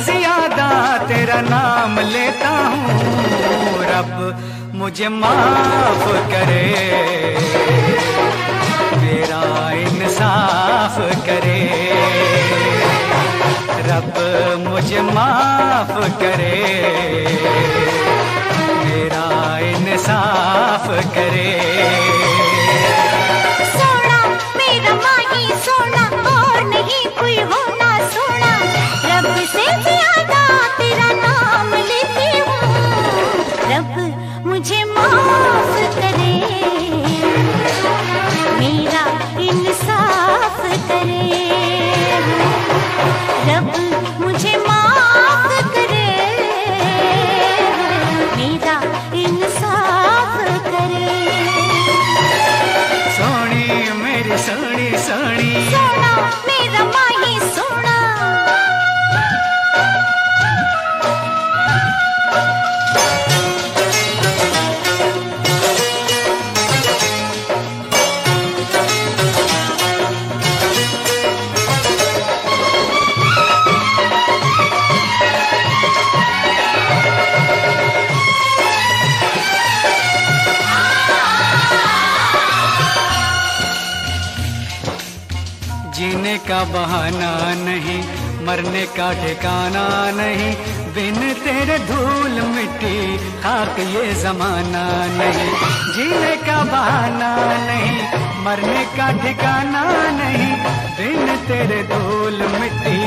ज्यादा तेरा नाम लेता हूँ, रब मुझे माफ करे, मेरा इंसाफ करे, रब मुझे माफ करे, मेरा इंसाफ करे। सोना मेरा माही सोना, और नहीं कोई होना सोना, रब से ज्यादा तेरा नाम लेती हूँ, रब मुझे माफ करे, मेरा इंसाफ करे, रब मुझे माफ करे, मेरा इंसाफ करे। सोनी मेरी सोनी सोनी, सोना मेरा माही सोना। जीने का बहाना नहीं, मरने का ठिकाना नहीं, बिन तेरे धूल मिट्टी खाक ये जमाना नहीं। जीने का बहाना नहीं, मरने का ठिकाना नहीं, बिन तेरे धूल मिट्टी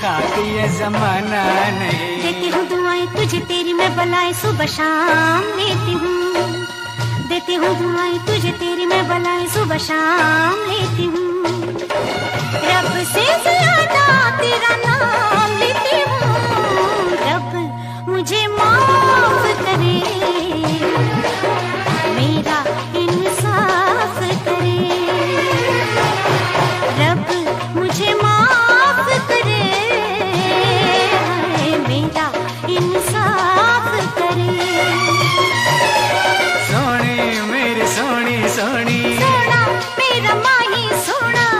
खाक ये जमाना नहीं। देती हूँ दुआएं तुझे तेरी मैं बलाएं सुबह शाम लेती हूँ, देती हूँ दुआएं तुझे तेरी मैं बलाएं सुबह शाम लेती हूँ, रब से ज्यादा तेरा नाम लेती हूँ, रब मुझे माफ करे, मेरा इंसाफ करे, रब मुझे माफ करे, मेरा इंसाफ करे। सोनी मेरी सोनी सोनी, सोना मेरा माही सोना।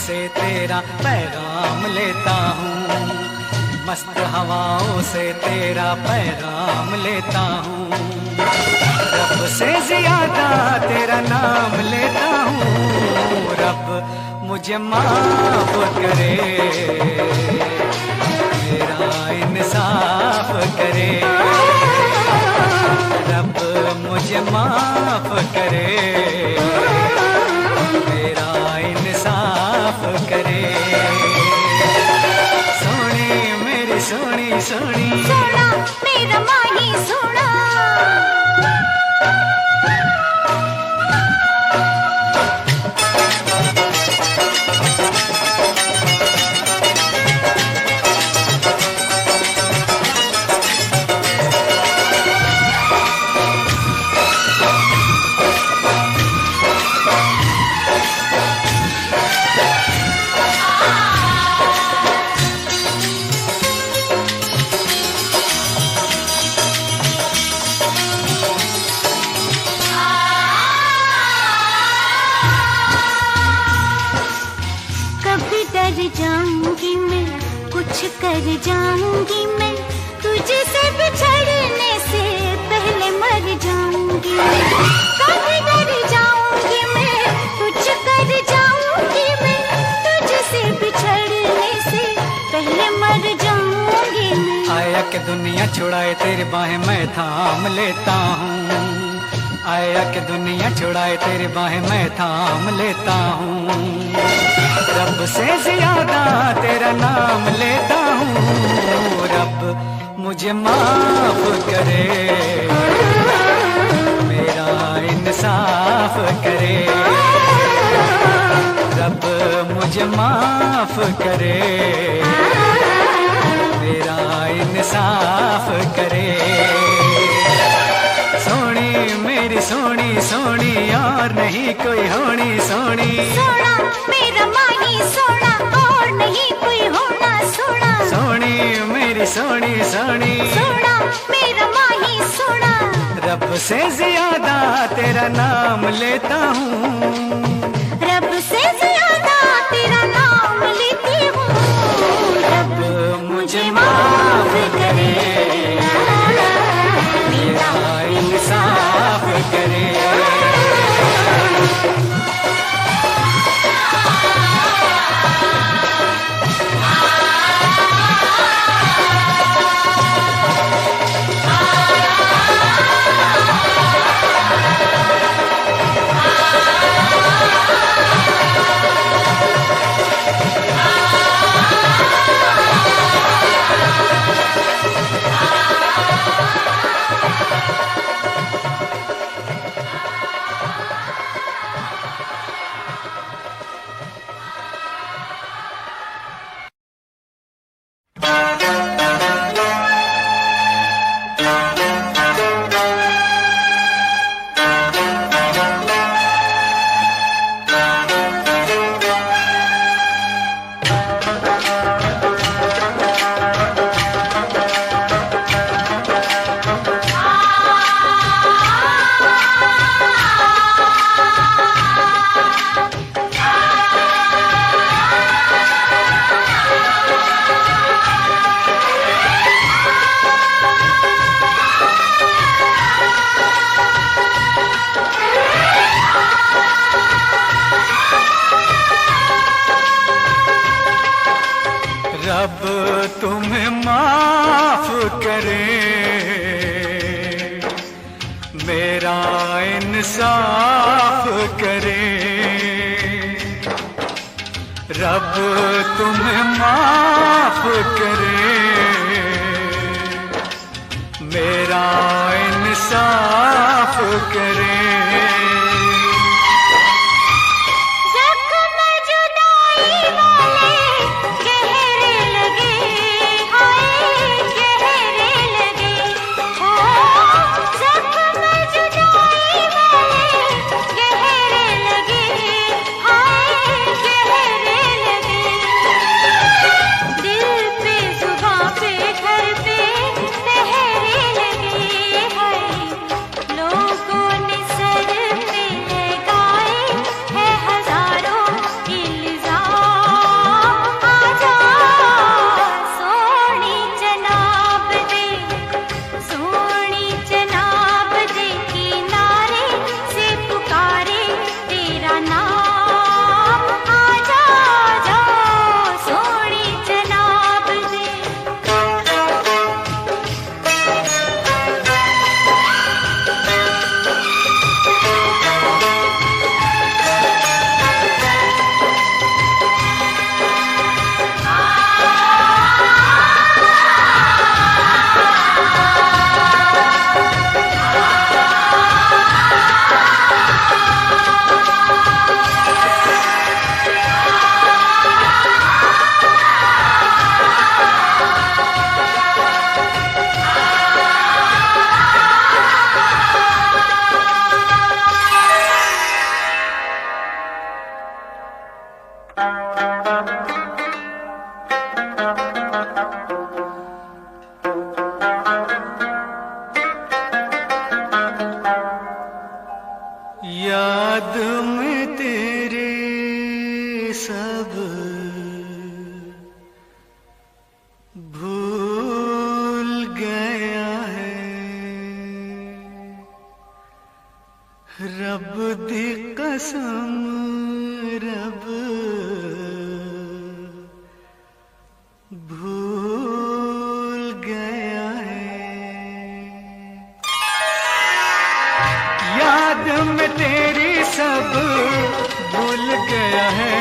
से तेरा पैगाम लेता हूँ, मस्त हवाओं से तेरा पैगाम लेता हूँ, रब से ज्यादा तेरा नाम लेता हूँ, रब मुझे माफ करे, मेरा इंसाफ करे, रब मुझे माफ करे, मेरा इंसाफ करे। सोनी मेरी सोनी सोनी, सोना मेरा माही सोना। कर जाऊंगी मैं, कुछ कर जाऊंगी मैं, तुझसे बिछड़ने से पहले मर जाऊंगी। कभी डर जाऊंगी मैं, कुछ कर जाऊंगी मैं, तुझसे बिछड़ने से पहले मर जाऊंगी मैं। आया कि दुनिया छुड़ाए तेरी बाहें मैं थाम लेता हूँ, आया कि दुनिया छुड़ाए तेरी बाहें मैं थाम लेता हूँ। रब से ज्यादा तेरा नाम लेता हूँ, रब मुझे माफ करे, मेरा इंसाफ करे। रब मुझे माफ करे, मेरा इंसाफ करे। सोनी मेरी सोनी सोनी और नहीं कोई होनी सोनी। सोना मेरा माही सोना और नहीं कोई होना सोना। सोनी मेरी सोनी सोनी, सोना मेरा माही सोना। रब से ज्यादा तेरा नाम लेता हूँ, रब से ज्यादा तेरा नाम लेती हूँ। रब मुझे माफ करे, मेरा इंसाफ करे। रब तुम्हें माफ करे, मेरा इंसाफ करे। रब तुम्हें माफ करे, मेरा इंसाफ करे। याद में तेरे सब तेरी सब भूल गया है,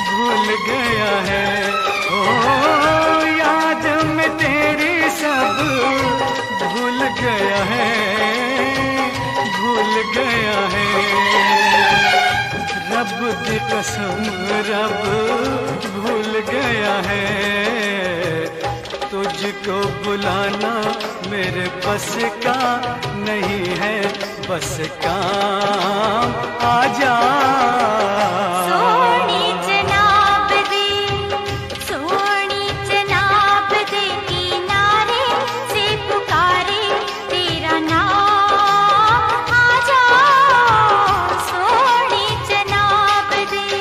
भूल गया है। ओ याद में तेरी सब भूल गया है, भूल गया है। रब की कसम रब भूल गया है, तुझको बुलाना मेरे बस का नहीं है, बस काम आजा। सोनी जनाब दे, सोनी जनाब दे, किनारे से पुकारे तेरा नाम आजा। सोनी जनाब दे।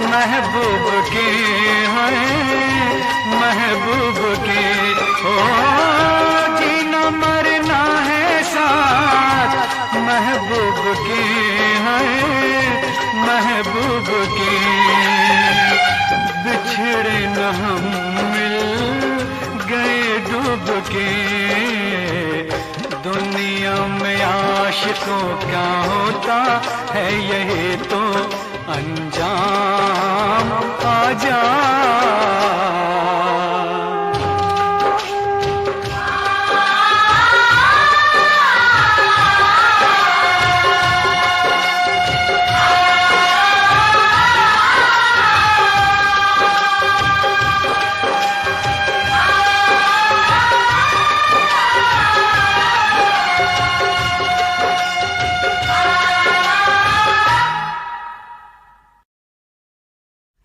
महबूब के हैं, महबूब के। ओ जीना मरना है साथ महबूब के हैं, महबूब के। बिछड़े न हम मिल गए डूब के, दुनिया में आशिकों का होता है यही तो अंजाम आजा।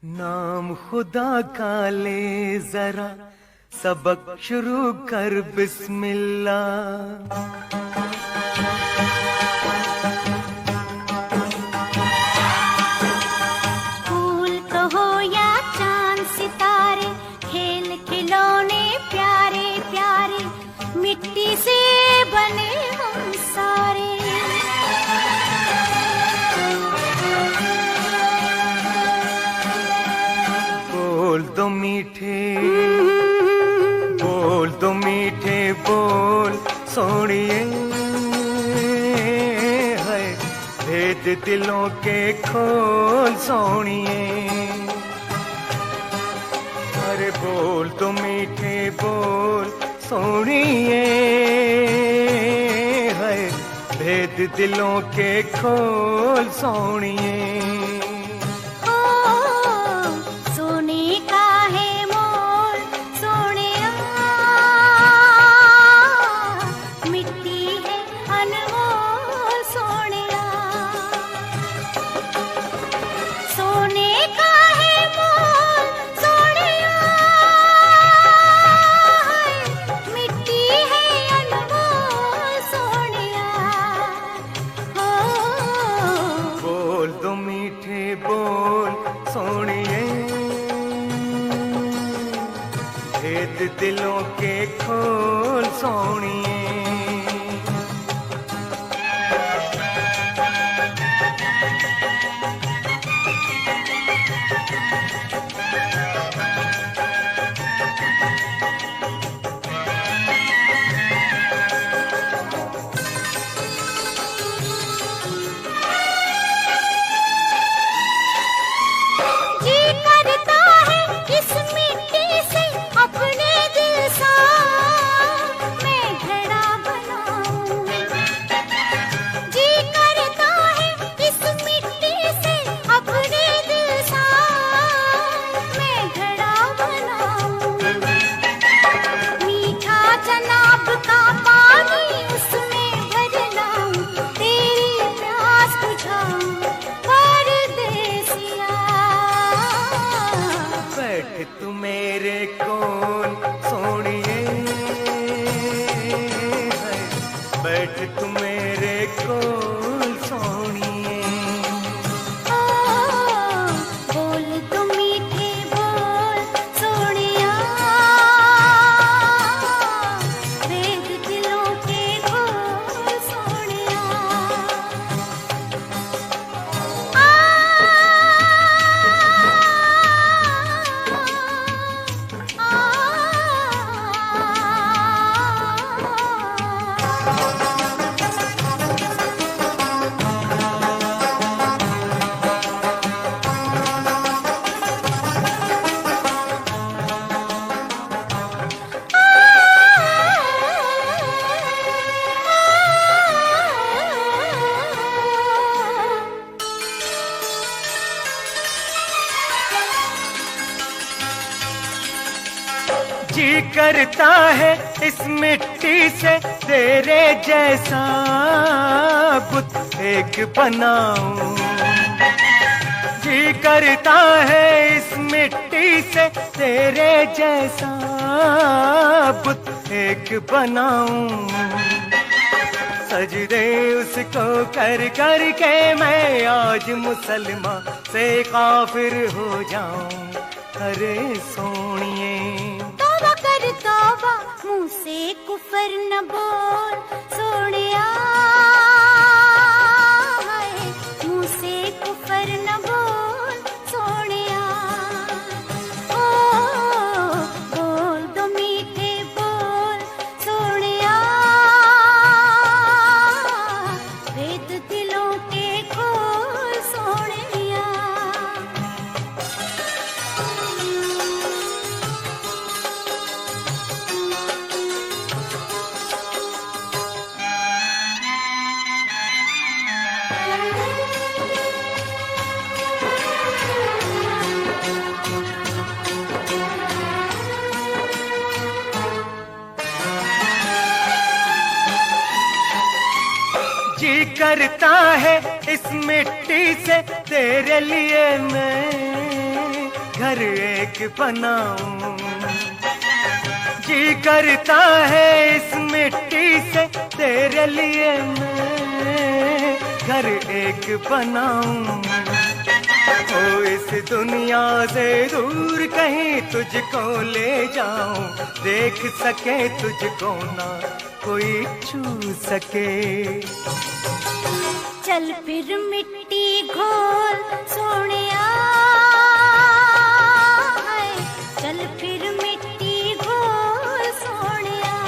नाम खुदा का ले जरा, सबक शुरू कर बिस्मिल्लाह। फूल कहो या चांद सितारे, खेल खिलौने प्यारे प्यारे, मिट्टी से बने हम सारे। बोल दो मीठे, बोल दो मीठे बोल सोनिए, है भेद दिलों के खोल सोनिए। अरे बोल दो मीठे बोल सोनिए, है भेद दिलों के खोल सोनिए। बोल दो मीठे खोल सोनिए। तू मेरे कोल सोनिए, बैठ तू मेरे कोल सोनिए। बोल तो मीठे बोल सोनिया, वेद दिलों के खोल सोनिया। जी करता है इस मिट्टी से तेरे जैसा बुत एक बनाऊं। जी करता है इस मिट्टी से तेरे जैसा बुत एक बनाऊं। सजदे उसको कर कर के मैं आज मुसलमान से काफिर हो जाऊं। अरे सोनिए तौबा कर तौबा, मुंह से कुफर न बोल सोनिया, मुंह से कुफर न बोल सोनिया। ओ बोल दो मीठे बोल सोनिया, वेद दिलों के खोल सोनिया। जी करता है इस मिट्टी से तेरे लिए मैं घर एक बनाऊं। जी करता है इस मिट्टी से तेरे लिए मैं घर एक बनाऊं। ओ इस दुनिया से दूर कहीं तुझको ले जाऊं, देख सके तुझको ना कोई छू सके। चल फिर मिट्टी घोल सोनिया, चल फिर मिट्टी घोल सोनिया।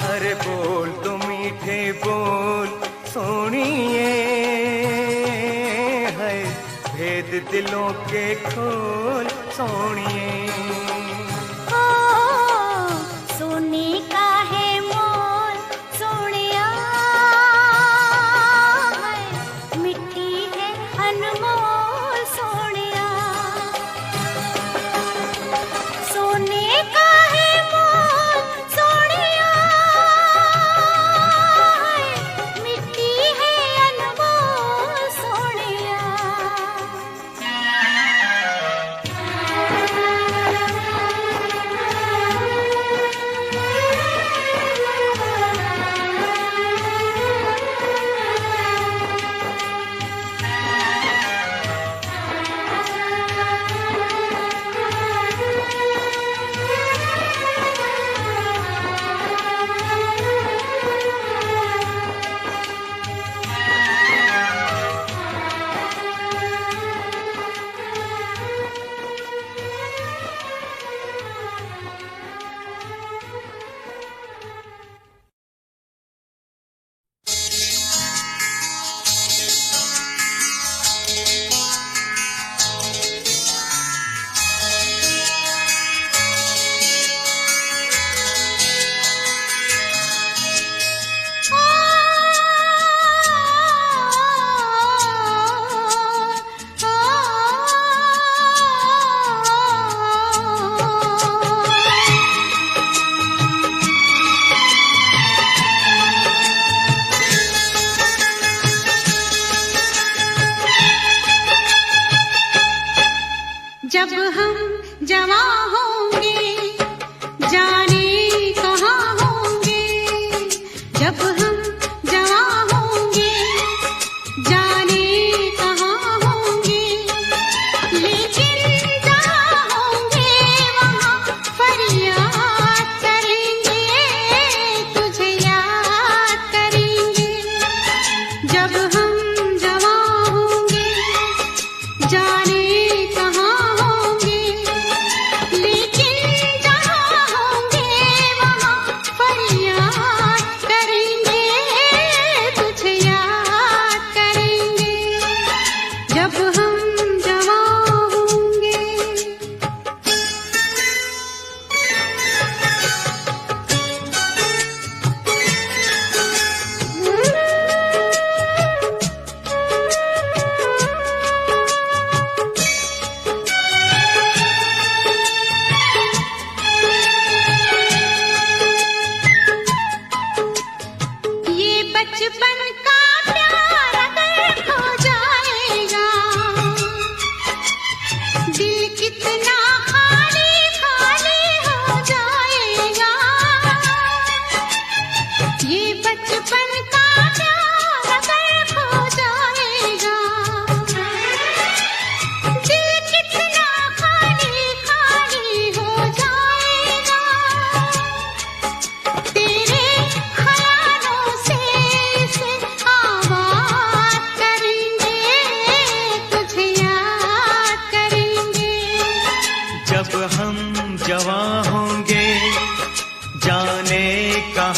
अरे बोल तो मीठे बोल सोनिए, है भेद दिलों के खोल सोनिए। सोने का है मोल सोनिया, मिट्टी है अनमोल सोनिया। सोने का है मोल सोनिया, मिट्टी है अनमोल सोनिया।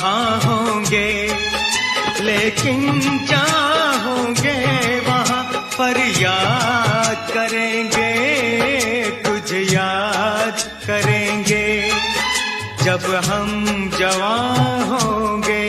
कहाँ होंगे, लेकिन जहाँ होंगे वहाँ पर याद करेंगे, तुझे याद करेंगे जब हम जवान होंगे।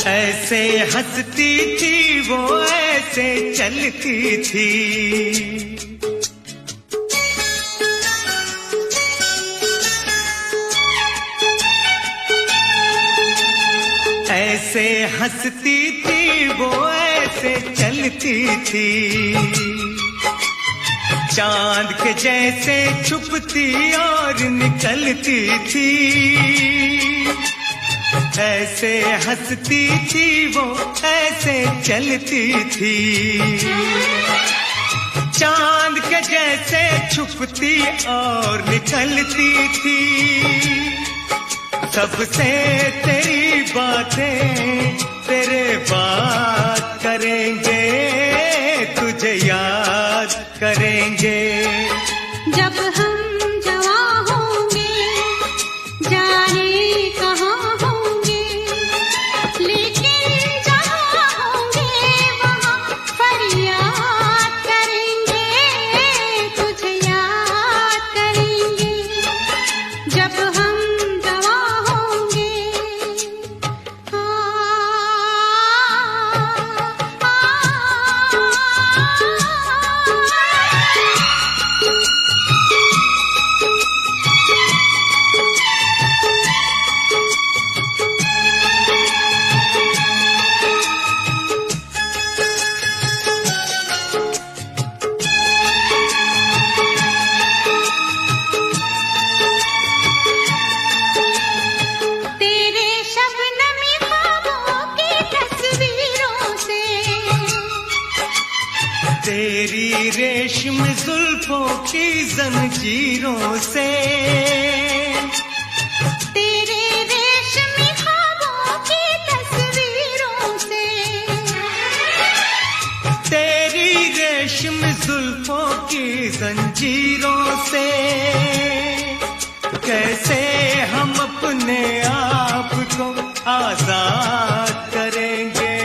ऐसे हंसती थी वो, ऐसे चलती थी, ऐसे हंसती थी वो, ऐसे चलती थी, चांद के जैसे छुपती और निकलती थी। ऐसे हंसती थी वो, ऐसे चलती थी, चांद के जैसे छुपती और निकलती थी। सबसे तेरी बातें तेरे बात करेंगे, तुझे याद करेंगे जब हम जवां होंगे, जाने कहाँ होंगे, लेकिन जहाँ होंगे वहाँ फरियाद करेंगे, तुझे याद करेंगे जब हम जवां होंगे। तेरे शबनमी ख्वाबों की तस्वीरों से, तेरी रेशम जुल्फों की जंजीरों से, तेरे रेशमी ख्वाबों की तस्वीरों से, तेरी रेशम जुल्फों की जंजीरों से, कैसे हम अपने आप को आजाद करेंगे,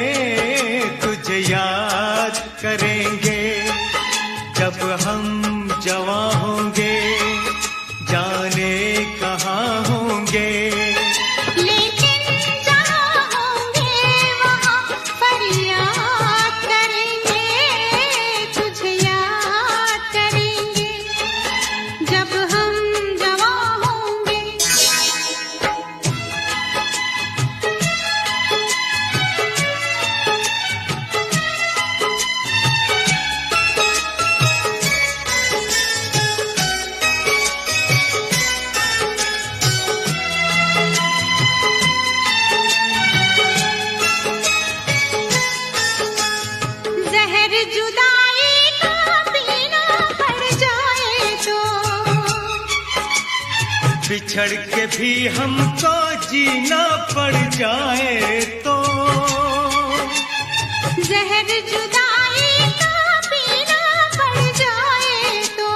तुझे याद करेंगे जब हम जवां होंगे, जाने कहाँ होंगे, लेकिन जहाँ होंगे वहाँ फरियाद करेंगे, तुझे याद करेंगे जब हम जवां होंगे। जहर जुदाई का पीना पड़ जाए तो, बिछड़ के भी हमको जीना पड़ जाए तो, जहर जुदाई का पीना पड़ जाए तो,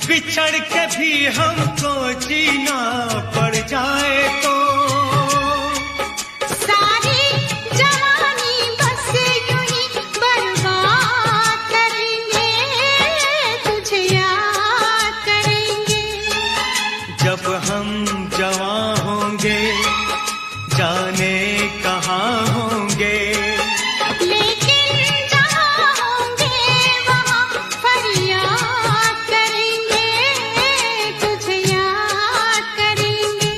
बिछड़ के भी हमको जीना पड़ जाए तो, सारी जवानी बस यूं ही बर्बाद करेंगे, तुझे याद करेंगे जब हम जवां होंगे, जाने कहाँ होंगे, लेकिन जहाँ होंगे वहाँ फरियाद करेंगे, तुझे याद करेंगे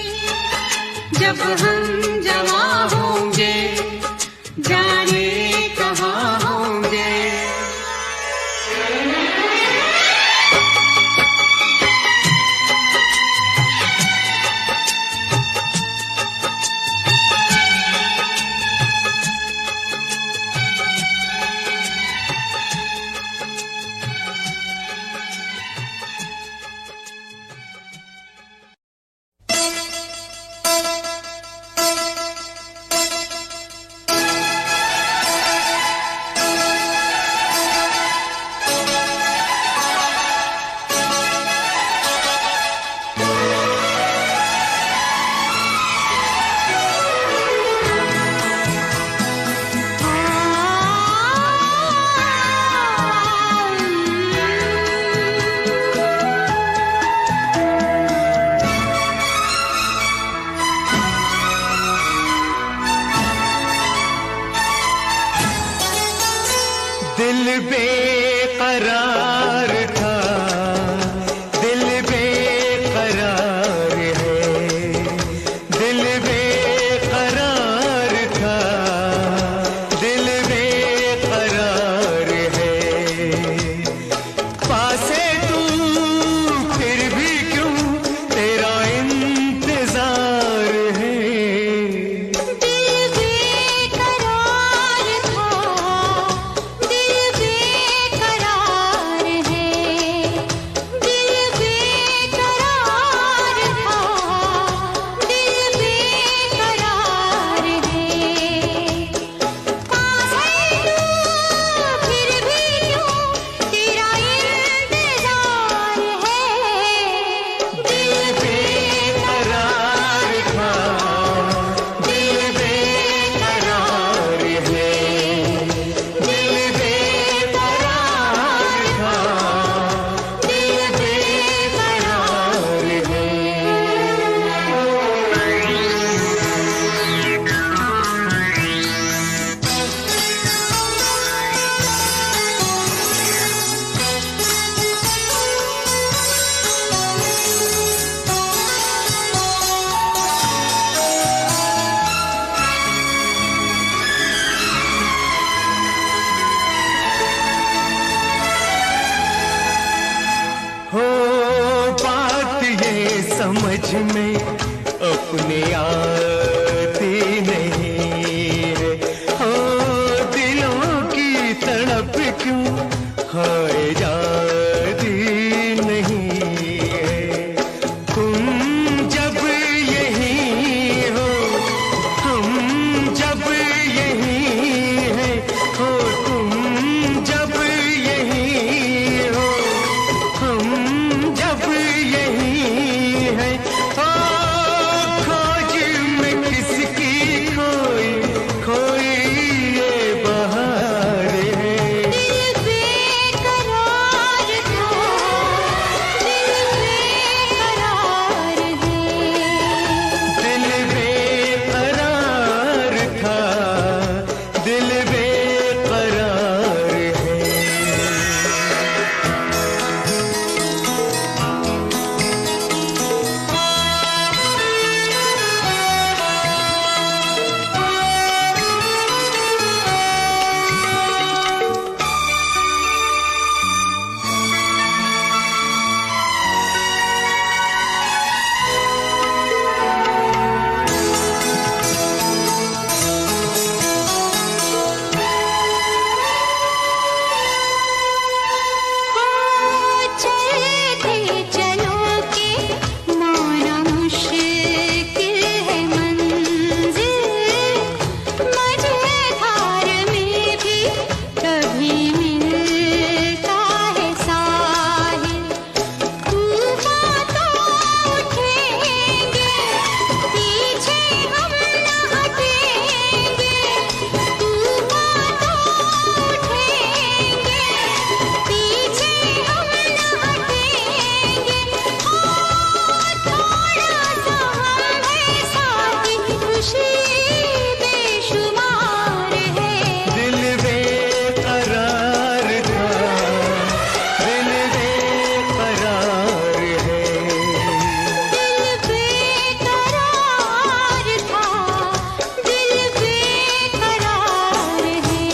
समझ में अपने आती नहीं है। हो दिलों की तड़प क्यों हाय जाती नहीं है। तुम जब यहीं हो हम जब यहीं हैं। हो तुम जब यहीं हो हम जब यहीं हैं। ओ खोज में किसकी खोई खोई ये बहार है। दिल बेकरार था, दिल बेकरार है। दिल बेकरार था, दिल बेकरार है। चलते चलो के माना मुश्किल है मंजिल। मझधार में भी कभी मिलता है साहिल। तूफान तो उठेंगे पीछे हम न हटेंगे। तूफान तो उठेंगे पीछे हम न हटेंगे। ओ थोड़ा सा हम है साथी, खुशी बेशुमार है। दिल बेकरार था, दिल बेकरार है। दिल बेकरार था, दिल बेकरार है।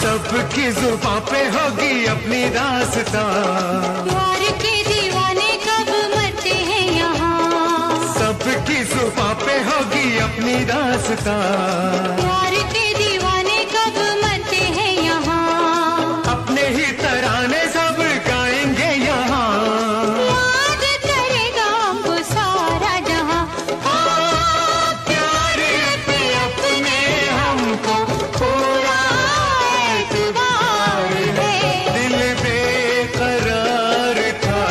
सबकी जुबां पे होगी अपनी दास्तां। प्यार के दीवाने कब मरते हैं यहाँ। सबकी जुबां पे होगी अपनी दास्तां। प्यार के दीवाने कब मरते हैं यहाँ। अपने ही तराने सब गाएंगे यहाँ। याद करेगा हमको सारा जहाँ। प्यार पे अपने हमको पूरा एतबार है। दिल बेकरार था,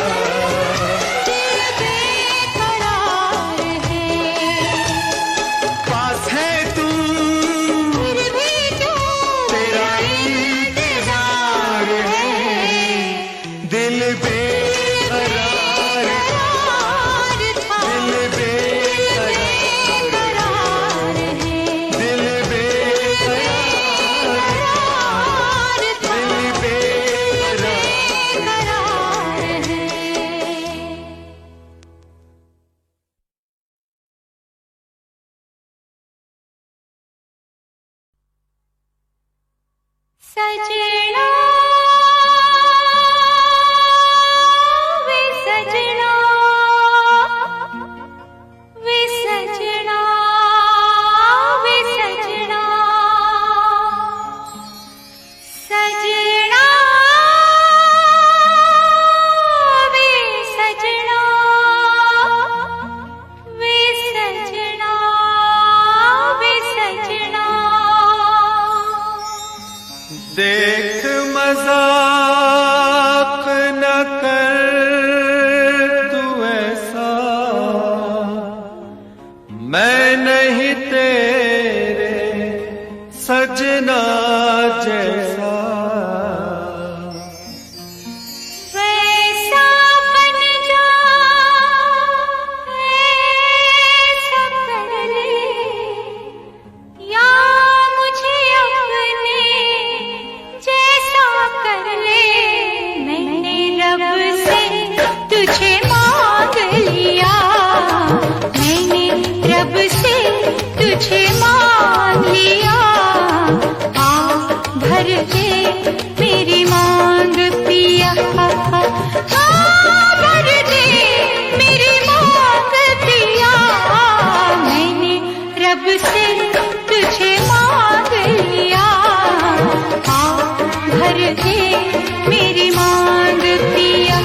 दिल बेकरार है। पास है तू फिर भी क्यों तेरा इंतजार है। दिल बेकरार था, था, दिल बेकरार बेकरार है। दिल बेकरार था, दिल बेकरार। बेकरार है। सजना वे सजना वे सजना वे सजना सजना वे सजना वे सजना वे सजना। देख मजाक न कर तू ऐसा, मैं नहीं तेरे सजना जैसा। वैसा बन जा, ऐसा कर ले, या मुझे अपने जैसा कर ले। मैंने रब से तुझे मांग लिया, मैंने रब से तुझे मांग लिया। आ भर दे मेरी मांग पिया, आ भर दे मेरी मांग पिया। मैंने रब से तुझे मांग लिया, आ भर दे मेरी मांग पिया।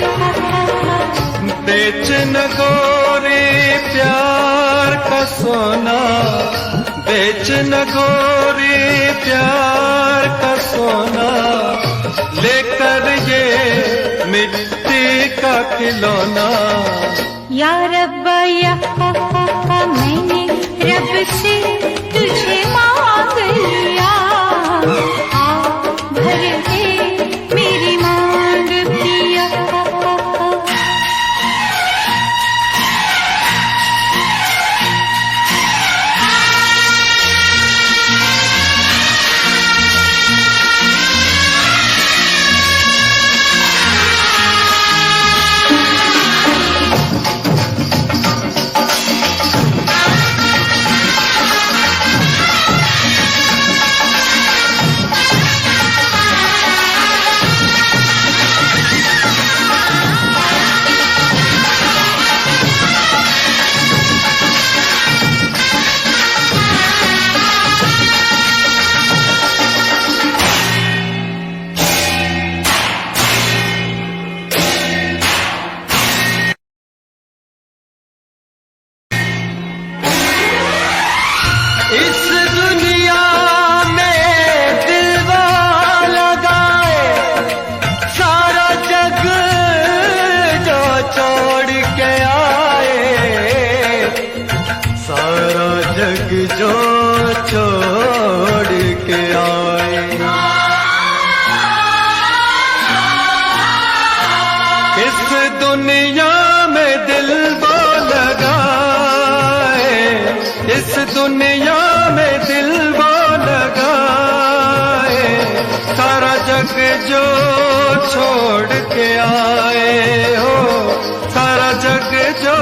बेच न गोरे प्यार का सोना, बेच न गोरे प्यार का सोना, लेकर ये मिट्टी का खिलौना। या रब्बा या मैंने रब से तुझे मांग लिया, आ भर दे मेरी मांग पिया। इस दुनिया में दिलवा लगाए, सारा जग जो छोड़ के आए, सारा जग जो छोड़ के आए। इस दुनिया में दिल वो लगाए, इस दुनिया में दिल वो लगाए, सारा जग जो छोड़ के आए हो, सारा जग जो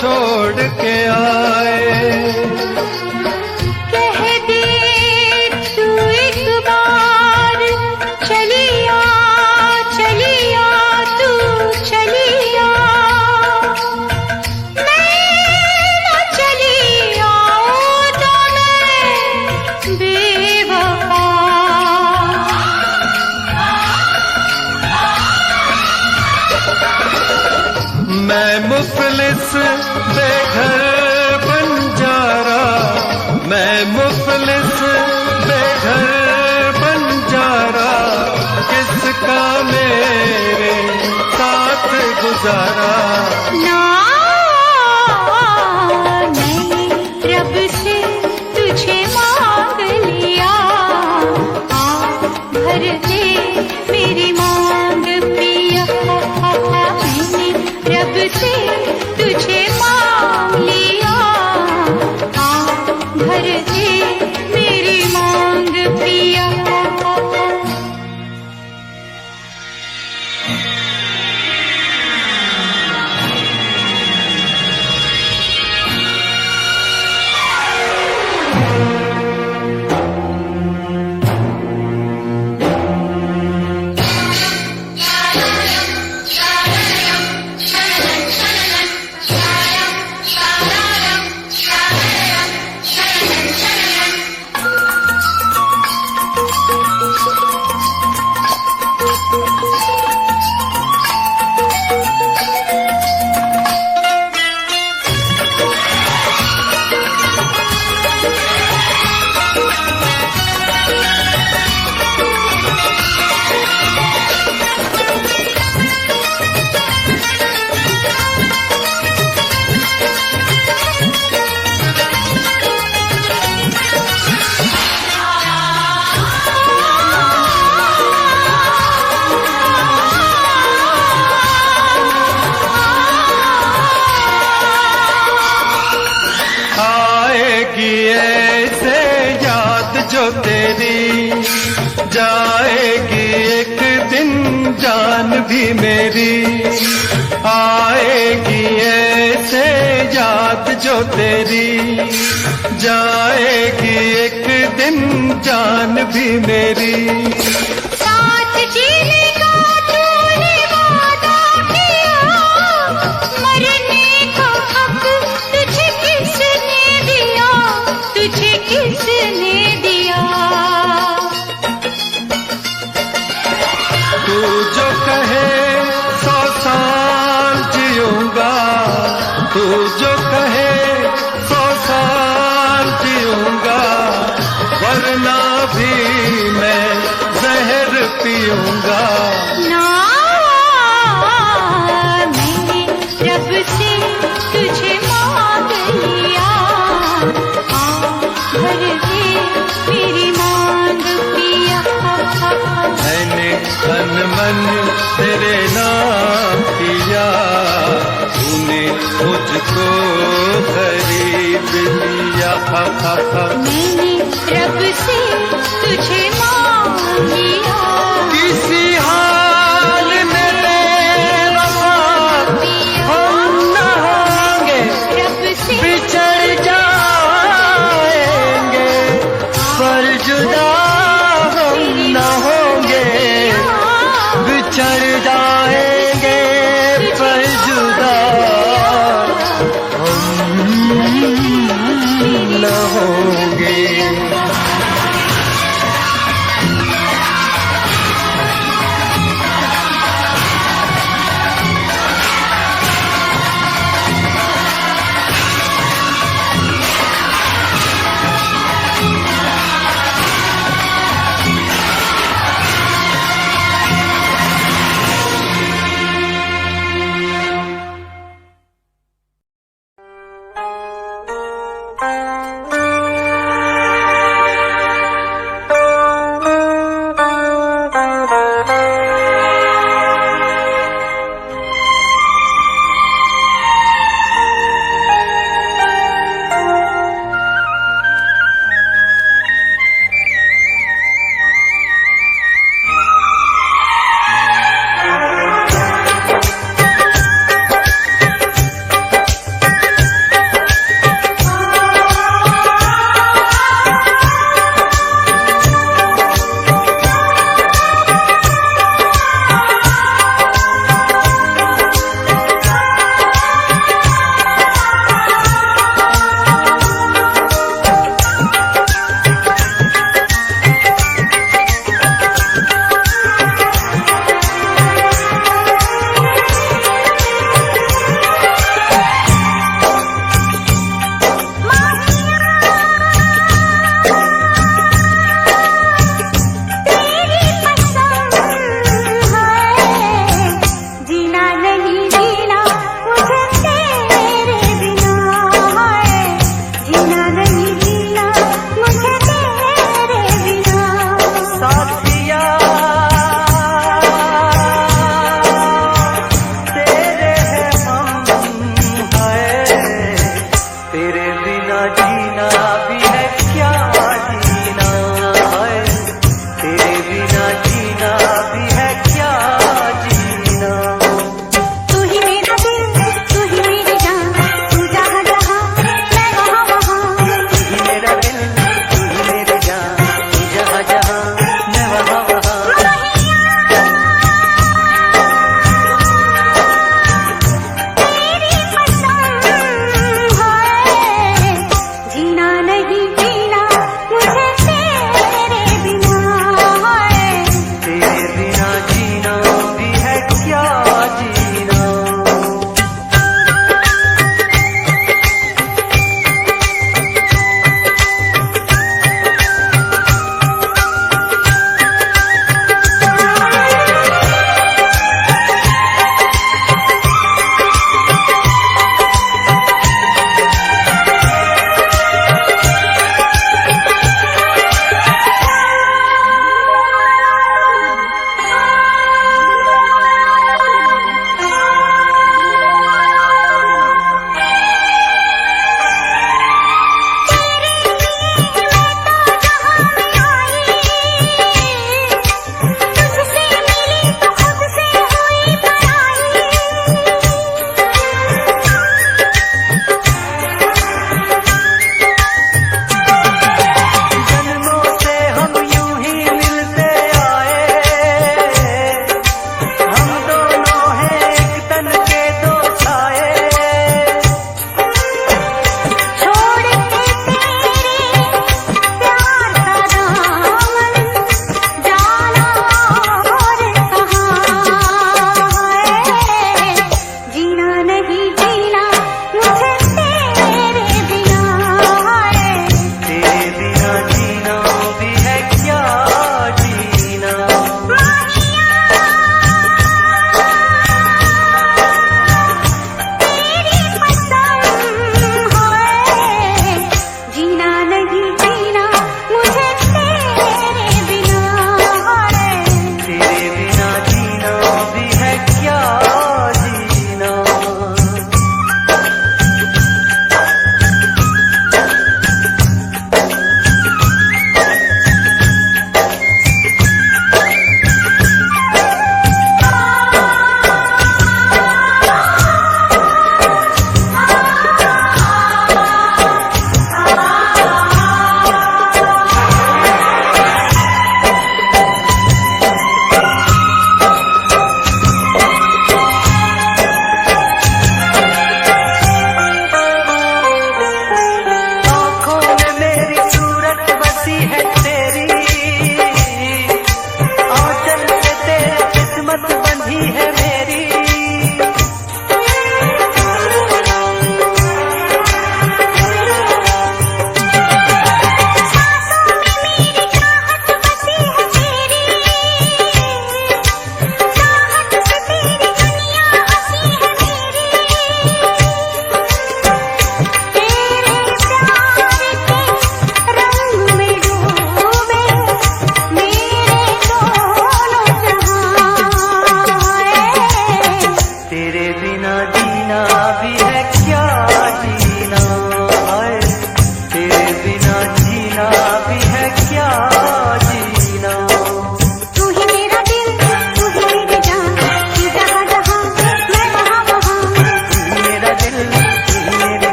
छोड़ के आए। कह दे तू एक बार चलिया, चलिया तू चलिया, मैं न चलिया तो मैं बेवफा। मैं मुफलिस बेघर बंजारा, मैं मुफलिस बेघर बंजारा, किसका मेरे साथ गुजारा। ना मैंने रब से तुझे मांग लिया, आ भर दे मेरी मांग पिया। मैंने रब से तुझे मांग लिया, आ भर दे मेरी मांग पिया। जो तेरी, जाएगी एक दिन जान भी मेरी। आएगी ऐसे याद जो तेरी, जाएगी एक दिन जान भी मेरी। साथ जीने का तूने वादा किया, मरने का हक तुझे किसने दिया, तुझे किसने दिया। तू जो कहे 100 साल जीऊंगा, तू जो कहे 100 साल जीऊंगा, वरना भी मैं जहर पीऊंगा। ना मैंने रब से तुझे मांग लिया, भर दे मेरी मांग पिया। मैंने तन मन तेरे नाम किया, तूने मुझको खरीद लिया। मैंने रब से तुझे मांग लिया, किसी हाल में बेवफा हम न होंगे, रब से बिछड़ जाएंगे, पर जुदा हम न होंगे। बिछड़ जाएंगे पर जुदा हम न होंगे।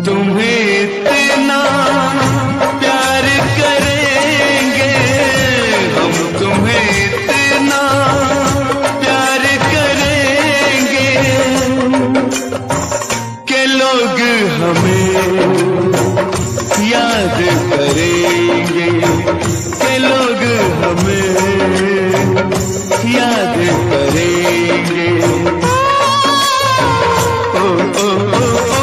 तुम्हें इतना प्यार करेंगे, हम तुम्हें इतना प्यार करेंगे कि लोग हमें याद करेंगे, कि लोग हमें याद करेंगे। ओ, ओ, ओ, ओ,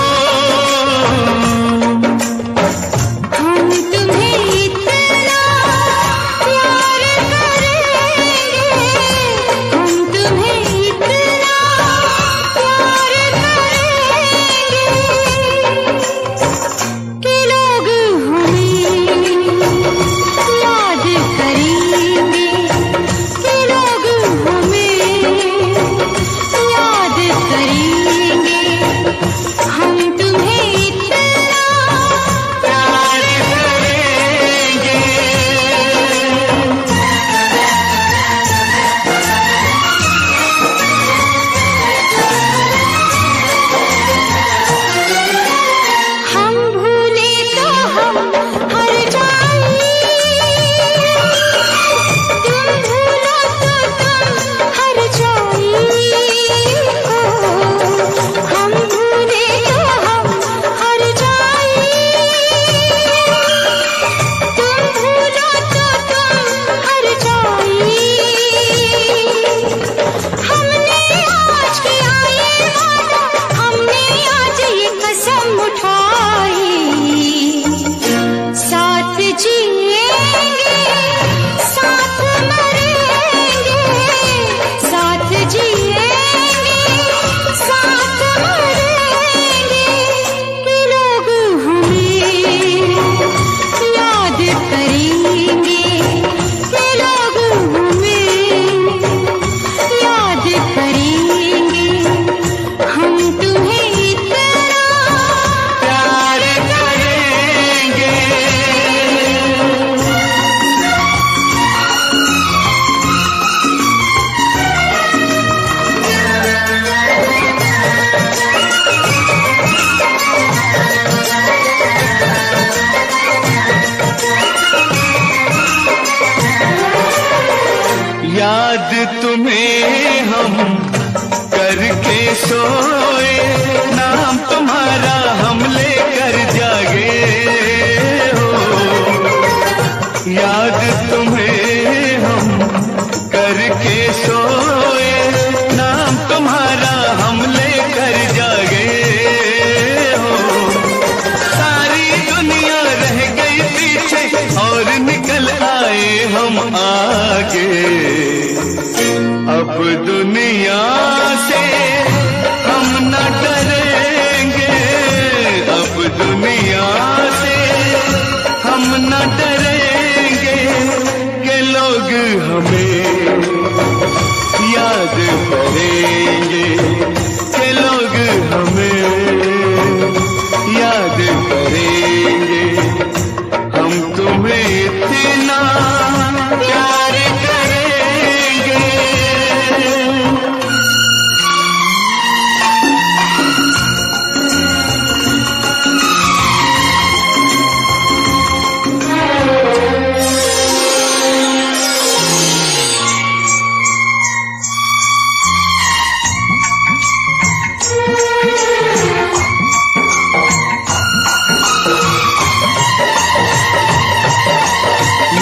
याद तुम्हें हम करके सोए, नाम तुम्हारा हम लेकर जागे हो। याद तुम्हें हम करके सोए, नाम तुम्हारा हम लेकर जागे हो। सारी दुनिया रह गई पीछे और निकल आए हम आगे। अब दुनिया से हम न डरेंगे, अब दुनिया से हम न डरेंगे कि लोग हमें याद करेंगे, कि लोग हमें याद करेंगे। हम तुम्हें इतना प्यार करेंगे।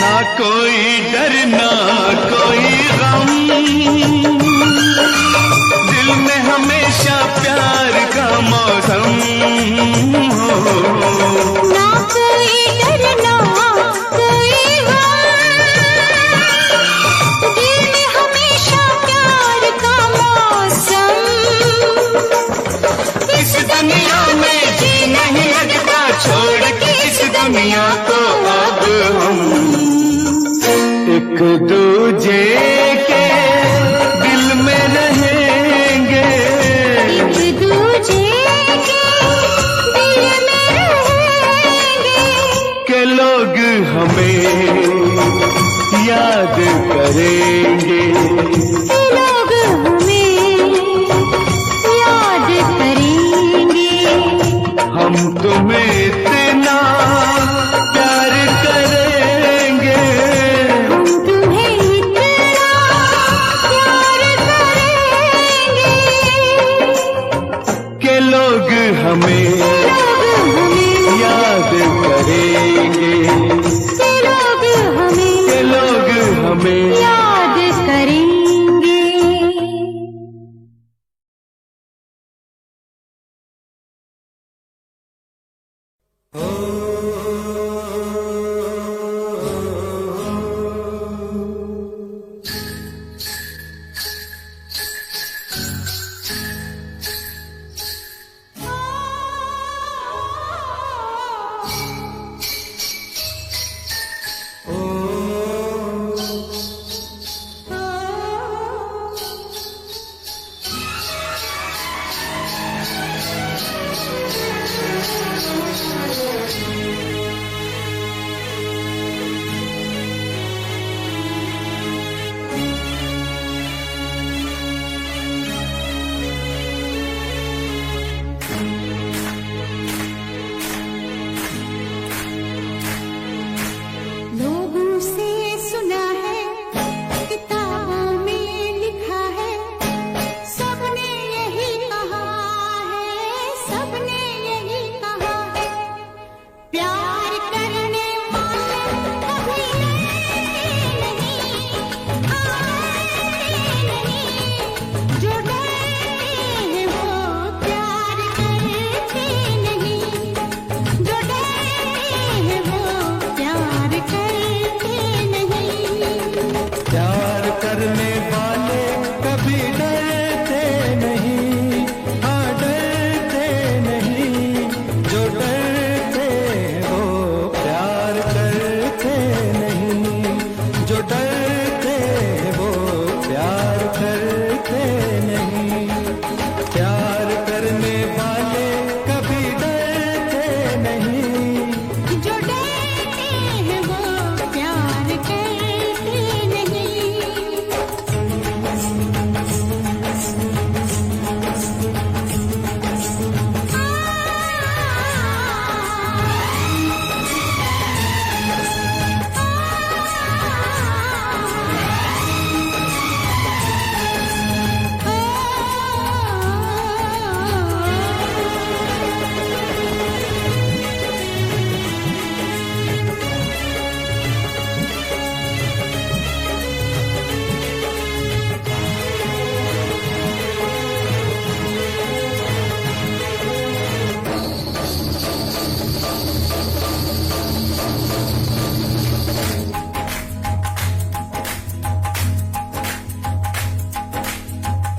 ना कोई डर ना कोई गम, दिल में हमेशा प्यार का मौसम हो। ना कोई डर ना कोई गम, दिल में हमेशा प्यार का मौसम। इस दुनिया में जी नहीं लगता, छोड़ के इस दुनिया को अब हम एक दूजे के दिल में रहेंगे, एक दूजे के दिल में रहेंगे। के लोग हमें याद करेंगे, के लोग हमें याद करेंगे। हम तुम्हें इतना प्यार करेंगे, हम तुम्हें इतना प्यार करेंगे कि लोग हमें याद करेंगे, के लोग हमें याद करेंगे।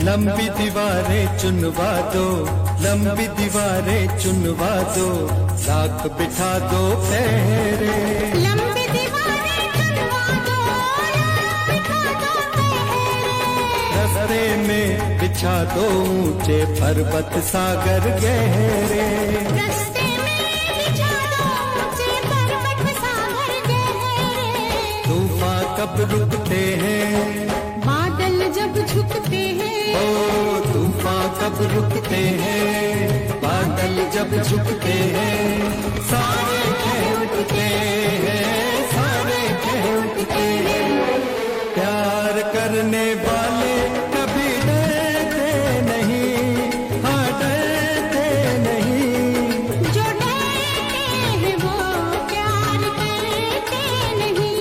लंबी दीवारें चुनवा दो, लंबी दीवारें चुनवा दो, लाख बिठा दो फेरे, लंबी दीवारें चुनवा दो, बिठा दो तेरे। रस्ते में बिछा दो ऊंचे पर्वत सागर गहरे, रस्ते में बिछा दो ऊंचे पर्वत सागर गहरे। तूफान कब रुकते हैं, बादल जब झुकते हैं, ओ तूफान कब रुकते हैं, बादल जब झुकते हैं, सारे कह उठते हैं, सारे कह उठते हैं। प्यार करने वाले कभी डरते नहीं, हाँ डरते नहीं, जो डरते हैं वो प्यार करते नहीं।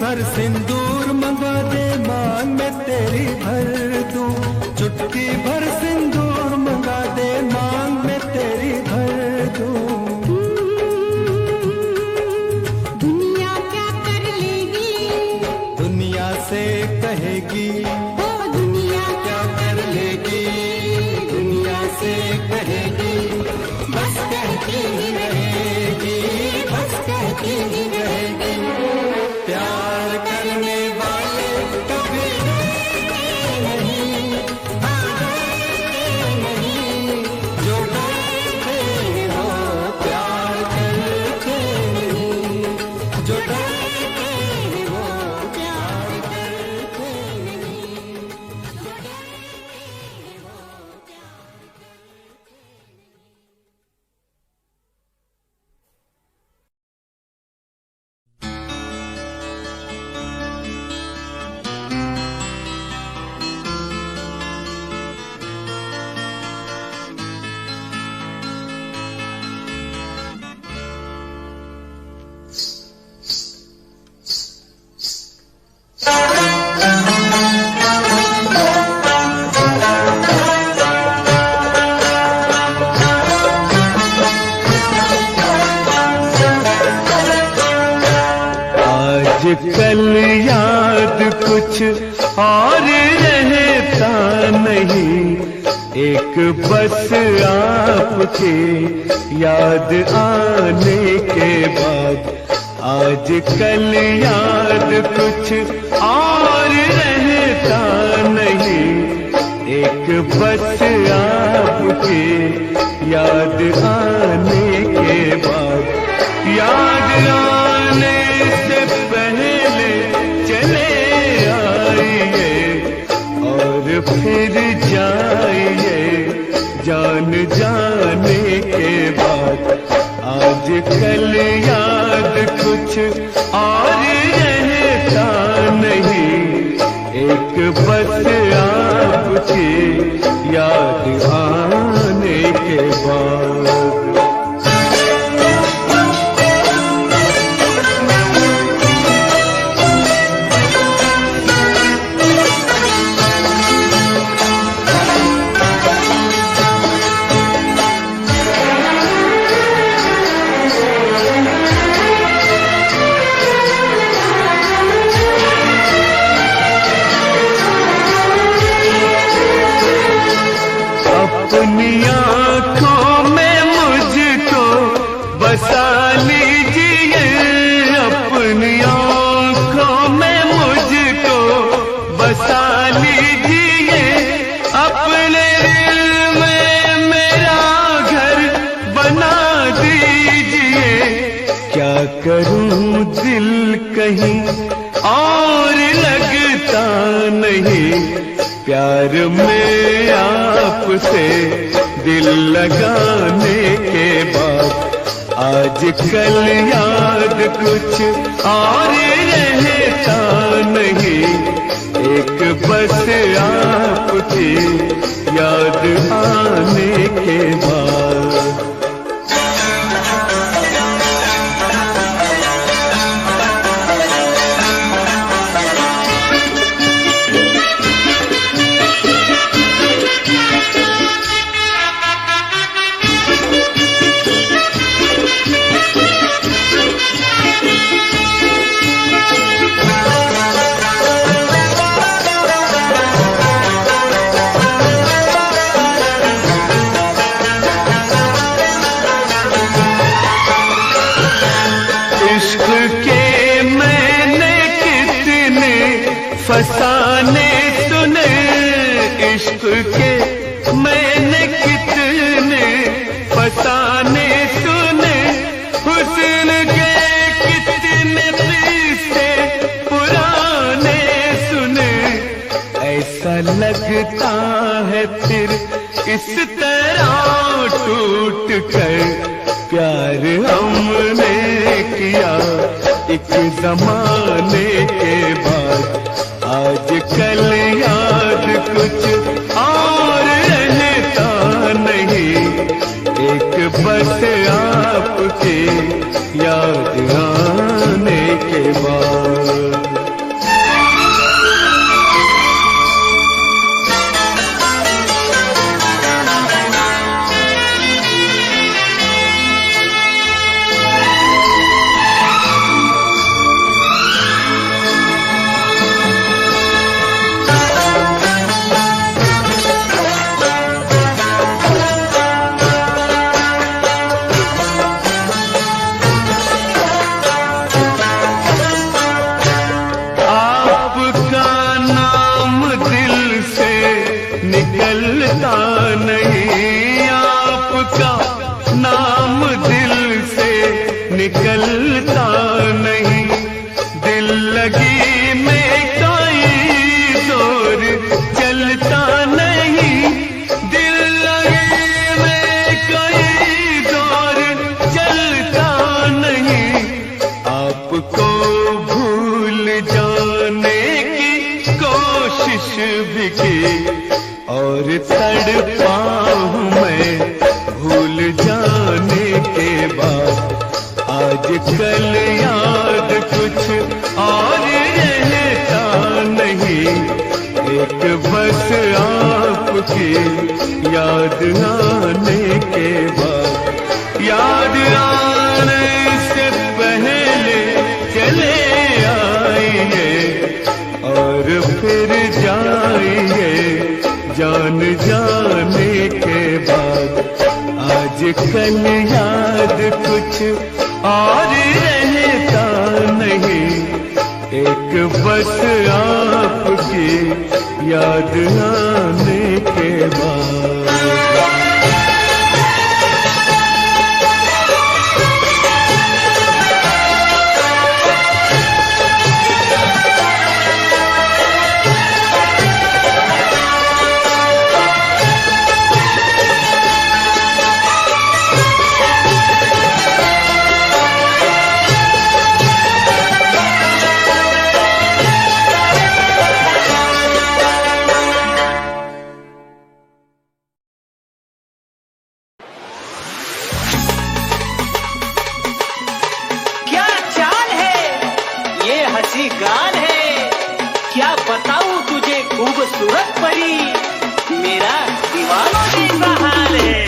भर सिंदूर मंगा दे, मांग में तेरी भर दूं। चुटकी भर सिंदूर मंगा दे, मांग में तेरी भर दूं। दुनिया क्या कर लेगी, दुनिया से कहेगी, ओ दुनिया क्या कर लेगी, दुनिया से कहेगी। बस कहती ही रहेगी, बस कहती ही रहेगी। प्यार करने वाले कभी डरते नहीं, डरते नहीं। जो डरते हो प्यार करते नहीं, जो डरते हो प्यार करते नहीं। आजकल याद कुछ और रहता नहीं, एक बस आपके याद आने के बाद। आजकल याद कुछ और रहता नहीं, एक बस आपके याद आने के बाद। याद आने से पहले चले आइए और फिर जाइए जान जाने के बाद। आजकल याद कुछ और रहता नहीं, एक बस आपकी याद आने के बाद। अपनी आँखों में मुझको बसा लीजिए, अपनी आँखों में मुझको बसा लीजिए। अपने दिल में मेरा घर बना दीजिए। क्या करूं दिल कहीं और लगता नहीं, प्यार में आपसे दिल लगाने के बाद। आजकल याद कुछ और रहता नहीं, एक बस आपकी याद आने के बाद। फसाने सुने इश्क के मैंने कितने फसाने सुने, हुस्न के कितने किस्से पुराने सुने। ऐसा लगता है फिर इस तरह टूट कर प्यार हमने किया एक जमाने के बाद। आजकल याद कुछ और रहता नहीं, एक बस आपके याद आने के बाद। आपको भूल जाने की कोशिश भी की और तड़पा हूँ मैं भूल जाने के बाद। आज कल याद कुछ और रहता नहीं, एक बस आपकी याद आने के बाद। याद आने से पहले चले आएंगे और फिर जाएंगे जान जाने के बाद। आज कल याद कुछ और रहता नहीं, एक बस आपकी याद आने के बाद। गान है, क्या बताऊं तुझे खूबसूरत परी, मेरा दीवानों जैसा हाल है।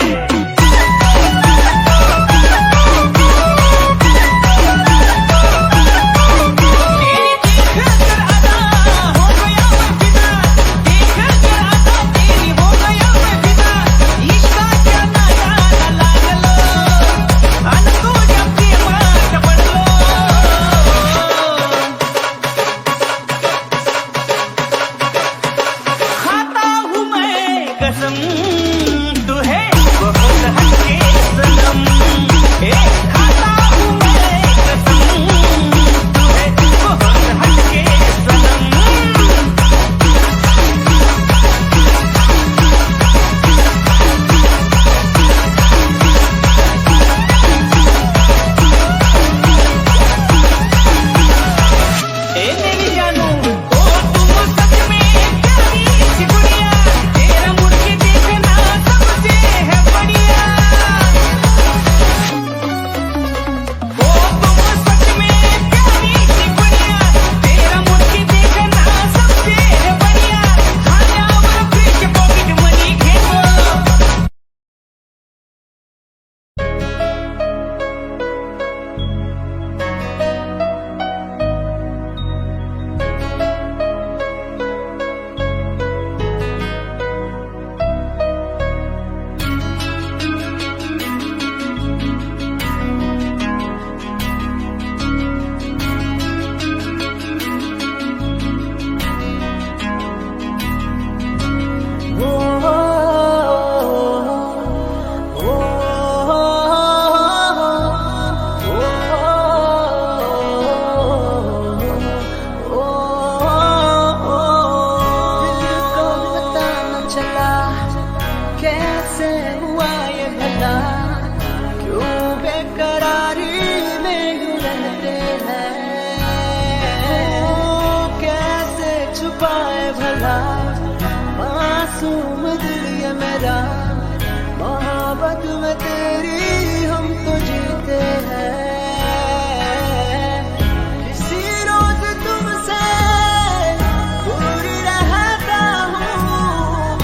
मासूम दिल ये मेरा, मोहब्बत में तेरी हम तो जीते हैं। किसी रोज तुमसे दूर रहता हूँ,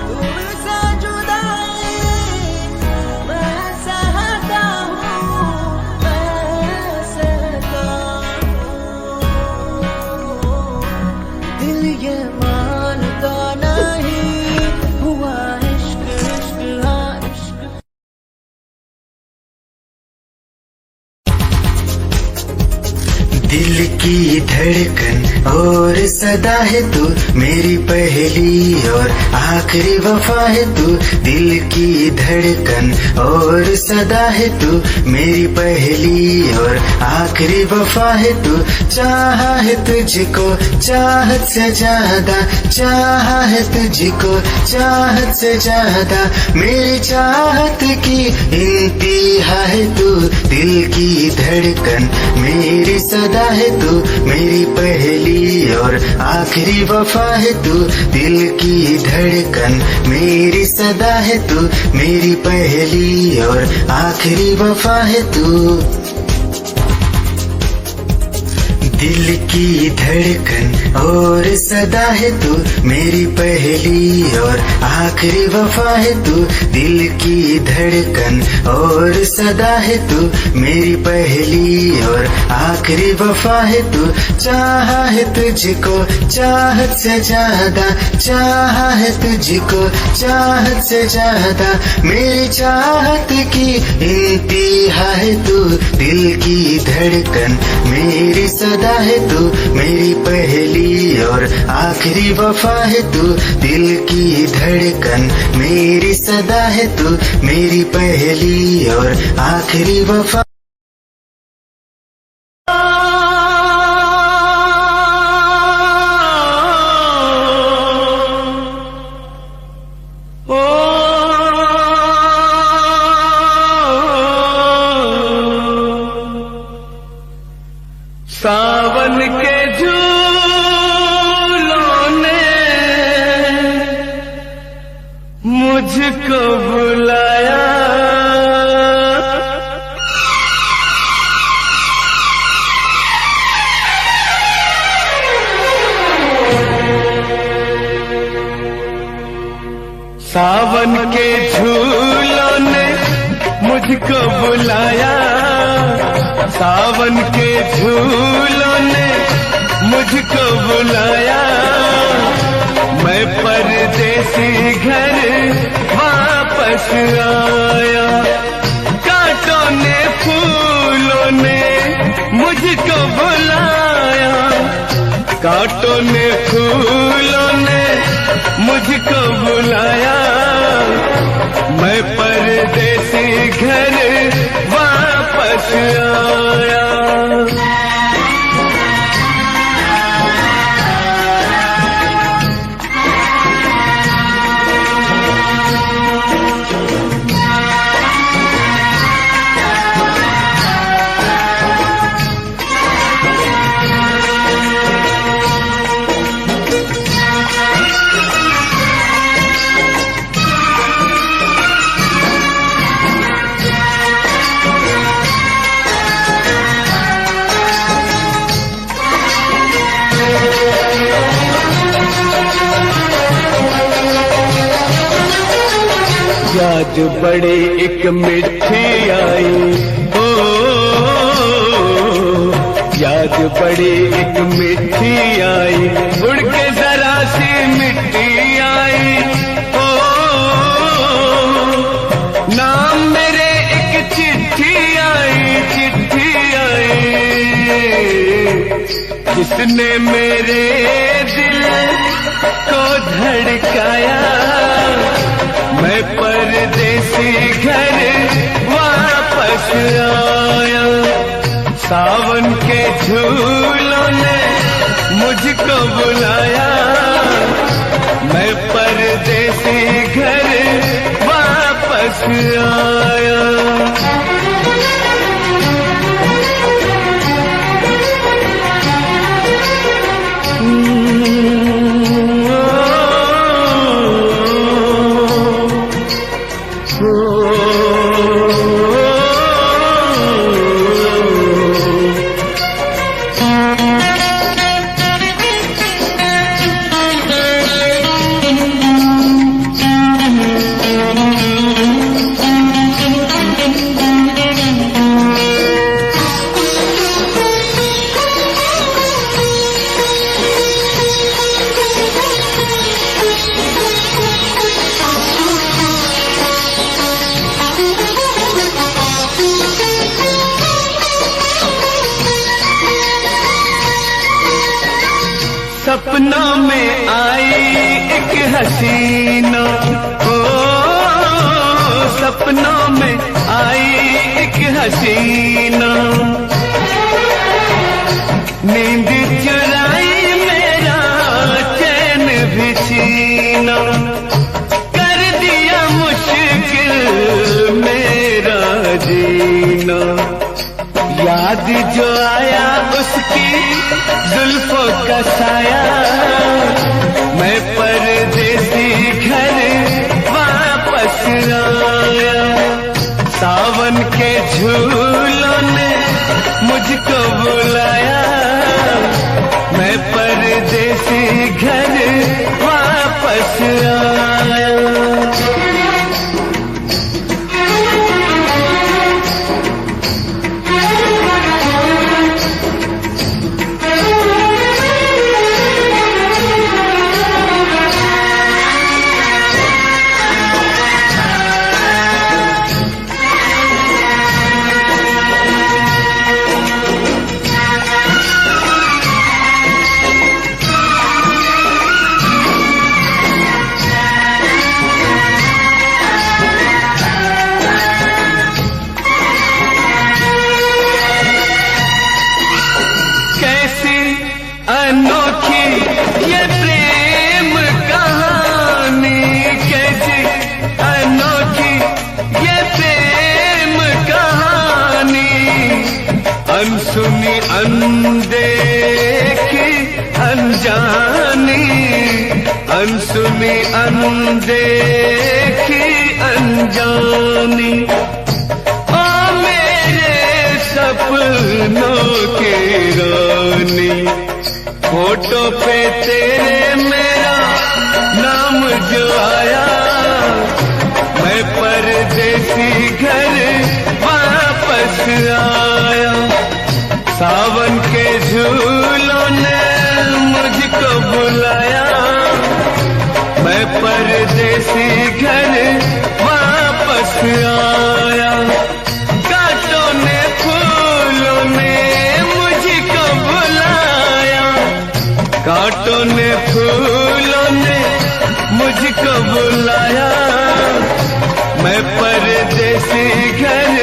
तुमसे जुदाई मैं सहता हूँ, मैं सहता हूँ। दिल ये मानता नहीं हुआ इश्क, इश्क हाँ इश्क। दिल की धड़कन और सदा है तू, मेरी पहली और आखिरी वफा है तू। दिल की धड़कन और सदा है तू, मेरी पहली और आखिरी वफा है तू। चाहा है तुझको चाहत से ज्यादा, चाहा है तुझको चाहत से ज्यादा, मेरी चाहत की इंतहा है तू। दिल की धड़कन मेरी सदा मेरी पहली और आखिरी वफा है तू, दिल की धड़कन मेरी सदा है तू, मेरी पहली और आखिरी वफा है तू। दिल की धड़कन और सदा है तू, मेरी पहली और आखिरी वफा है तू, दिल की धड़कन और सदा है तू, मेरी पहली और आखिरी वफा है तू। चाहा है तुझको चाहत से ज्यादा, चाहा है तुझको चाहत से ज्यादा, मेरी चाहत की इंतहा है तू, दिल की धड़कन मेरी सदा है तू, मेरी पहली और आखिरी वफा है तू, दिल की धड़कन मेरी सदा है तू, मेरी पहली और आखिरी वफा। सावन के झूलों ने मुझको बुलाया, सावन के झूलों ने मुझको बुलाया, सावन के झूलों ने मुझको बुलाया, मैं परदेसी घर वापस आया। कांटों ने फूलों ने मुझको बुलाया, कांटों ने फूलों ने मुझको बुलाया, मैं परदेसी घर वापस आया। याद बड़ी एक मिठी आई, ओ याद बड़ी एक मिठी आई, उड़ के जरा सी मिट्टी आई, ओ नाम मेरे एक चिट्ठी आई, चिट्ठी आई, जिसने मेरे दिल को धड़काया, मैं परदेसी घर वापस आया। सावन के झूलों ने मुझको बुलाया, मैं परदेसी घर वापस आया। सपनों में आई एक हसीना, ओ सपनों में आई एक हसीना, नींद चुराई मेरा चैन भी छीना, कर दिया मुश्किल मेरा जीना। याद जो आया उसकी जुल्फों का साया, मैं परदेसी घर वापस आया। सावन के झूलों ने मुझको बुलाया, मैं परदेसी घर वापस आया। अनोखी ये प्रेम कहानी, कैसी अनोखी ये प्रेम कहानी। अनसुनी अनदेखी अनजानी, अनसुनी अनदेखी अनजानी। ओ मेरे सपनों की रानी, फोटो पे तेरे मेरा नाम जो आया, मैं परदेसी घर वापस आया। सावन के झूलों ने मुझको बुलाया, मैं परदेसी घर वापस आया। कांटों ने फूलों ने मुझको बुलाया, कांटों ने फूलों ने मुझको बुलाया, मैं परदेसी घर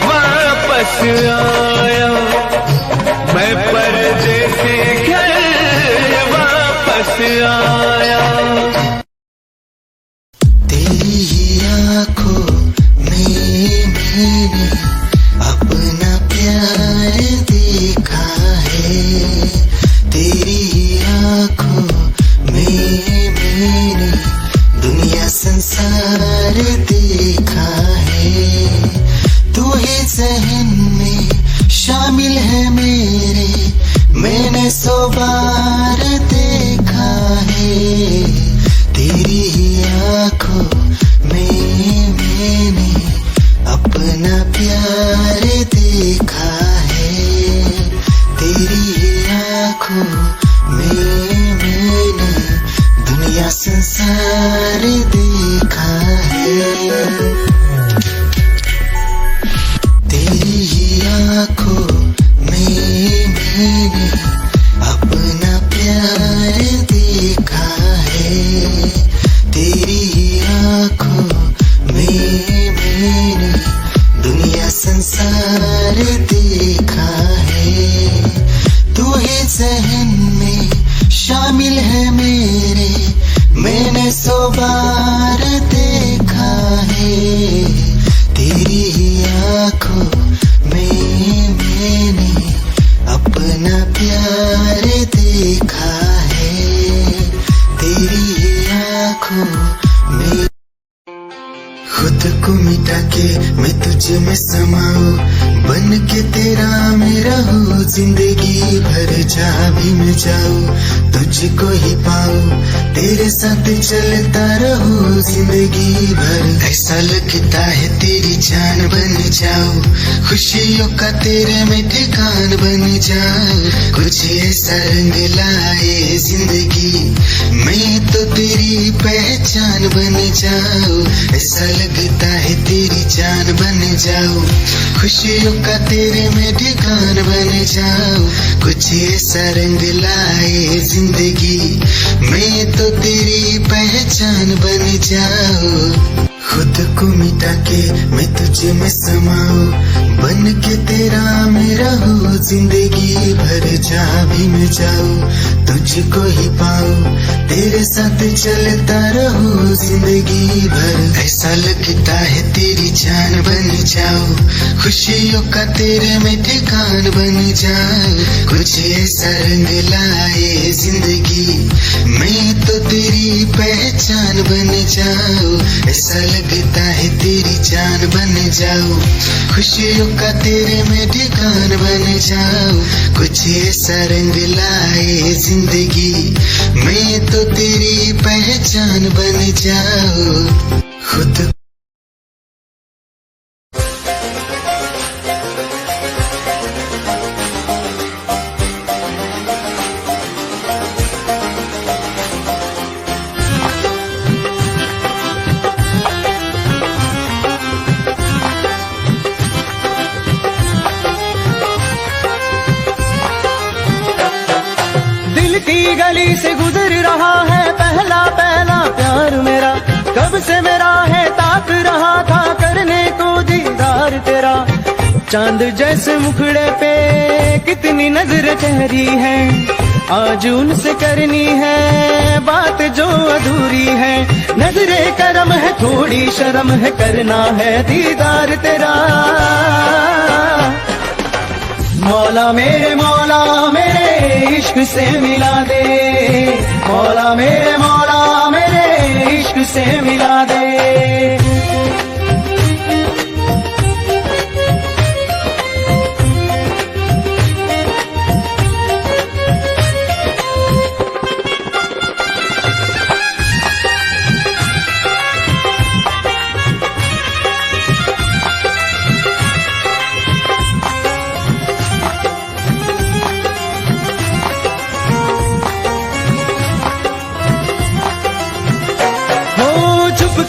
वापस आया, मैं परदेसी घर वापस आया। तेरी ही आँखों में मैंने अपना प्यार देखा है, तेरी आँखों में मैंने दुनिया संसार देखा है। तू ही ज़हन में शामिल है मेरे, मैंने 100 बार देखा है। तेरी आँखों में मैंने अपना प्यार देखा है, तेरी आँखों में मैंने दुनिया संसार देखा है। तेरी आँखों में मैंने अपना प्यार देखा है, तेरी आँखों में मैंने दुनिया संसार देखा है। तू ही ज़हन में शामिल है मेरे, मैंने 100 बार देखा है। तेरी आँखों में मैंने अपना प्यार देखा है, तेरी आँखों में। खुद को मिटा के मैं तुझ में समाऊं, बन के तेरा मैं रहूं, जिंदगी भर जहाँ भी मैं जाऊं तुझको ही पाऊं, तेरे साथ चलता रहूं जिंदगी भर। ऐसा लगता है तेरी जान बन जाऊं, खुशियों का तेरे में ठिकान बन जाऊं, कुछ ऐसा रंग लाए जिंदगी, मैं तो तेरी पहचान बन जाऊं। ऐसा लगता है तेरी जान बन जाऊं, खुशियों का तेरे में ठिकान बन जाऊं, कुछ ऐसा रंग लाए जिंदगी, मैं तो तेरी पहचान बन जाऊं। खुद को मिटा के मैं तुझ में समाऊं, बन के तेरा मैं रहूं, जिंदगी भर जहाँ भी मैं जाऊँ तुझको ही पाऊँ, तेरे साथ चलता रहूं जिंदगी भर। ऐसा लगता है तेरी जान बन जाऊं, खुशियों का तेरे में ठिकान बन जाऊं। कुछ ऐसा रंग लाए जिंदगी, मैं तो तेरी पहचान बन जाऊं। ऐसा लगता है तेरी जान बन जाऊं, खुशियों का तेरे में ठिकान बन जाऊं। कुछ ऐसा रंग लाए जिंदगी, मैं तो तेरी पहचान बन जाऊं। खुद की गली से गुजर रहा है पहला पहला प्यार मेरा, कब से मेरा है ताक रहा था करने को दीदार तेरा। चांद जैसे मुखड़े पे कितनी नजर ठहरी है, आज उनसे करनी है बात जो अधूरी है। नजरे करम है थोड़ी शर्म है, करना है दीदार तेरा। मौला मेरे इश्क से मिला दे, मौला मेरे इश्क से मिला दे।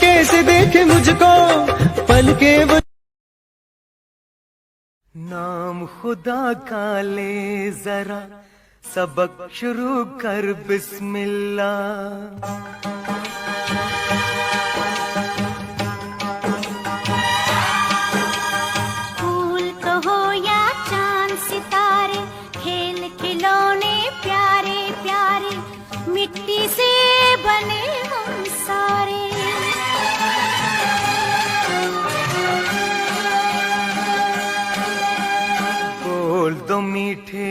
कैसे देखे मुझको पल के वो, नाम खुदा का ले जरा, सबक शुरू कर बिस्मिल्लाह। फूल तो हो या चांद सितारे, खेल खिलौने प्यारे प्यारे, मिट्टी से बने हम सारे। बोल दो मीठे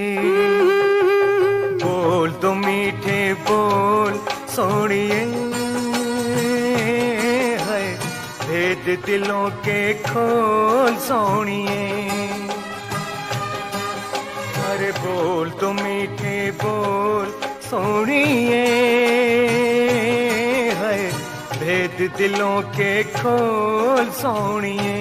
बोल दो मीठे बोल सोनिए, है भेद दिलों के खोल सोनिए। अरे बोल दो मीठे बोल सोनिए, है भेद दिलों के खोल सोनिए।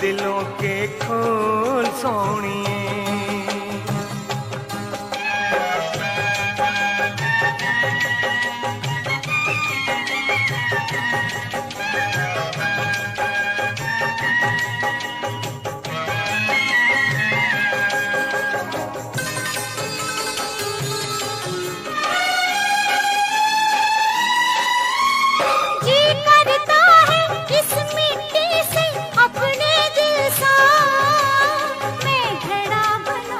दिलों के खोल सोनिए। मैं घड़ा बन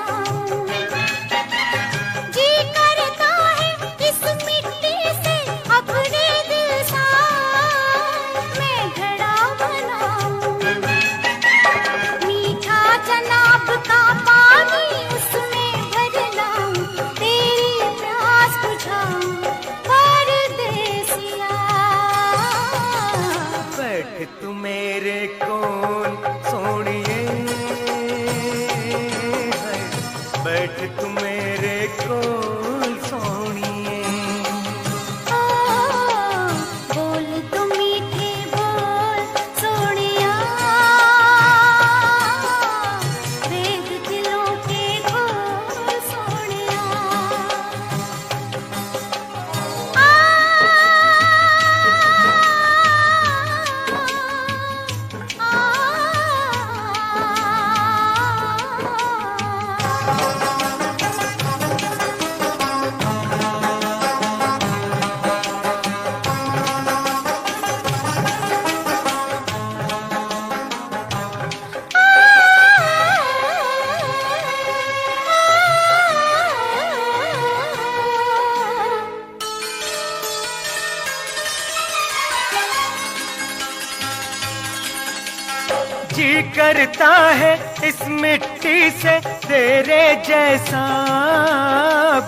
जी करता है इस मिट्टी से तेरे जैसा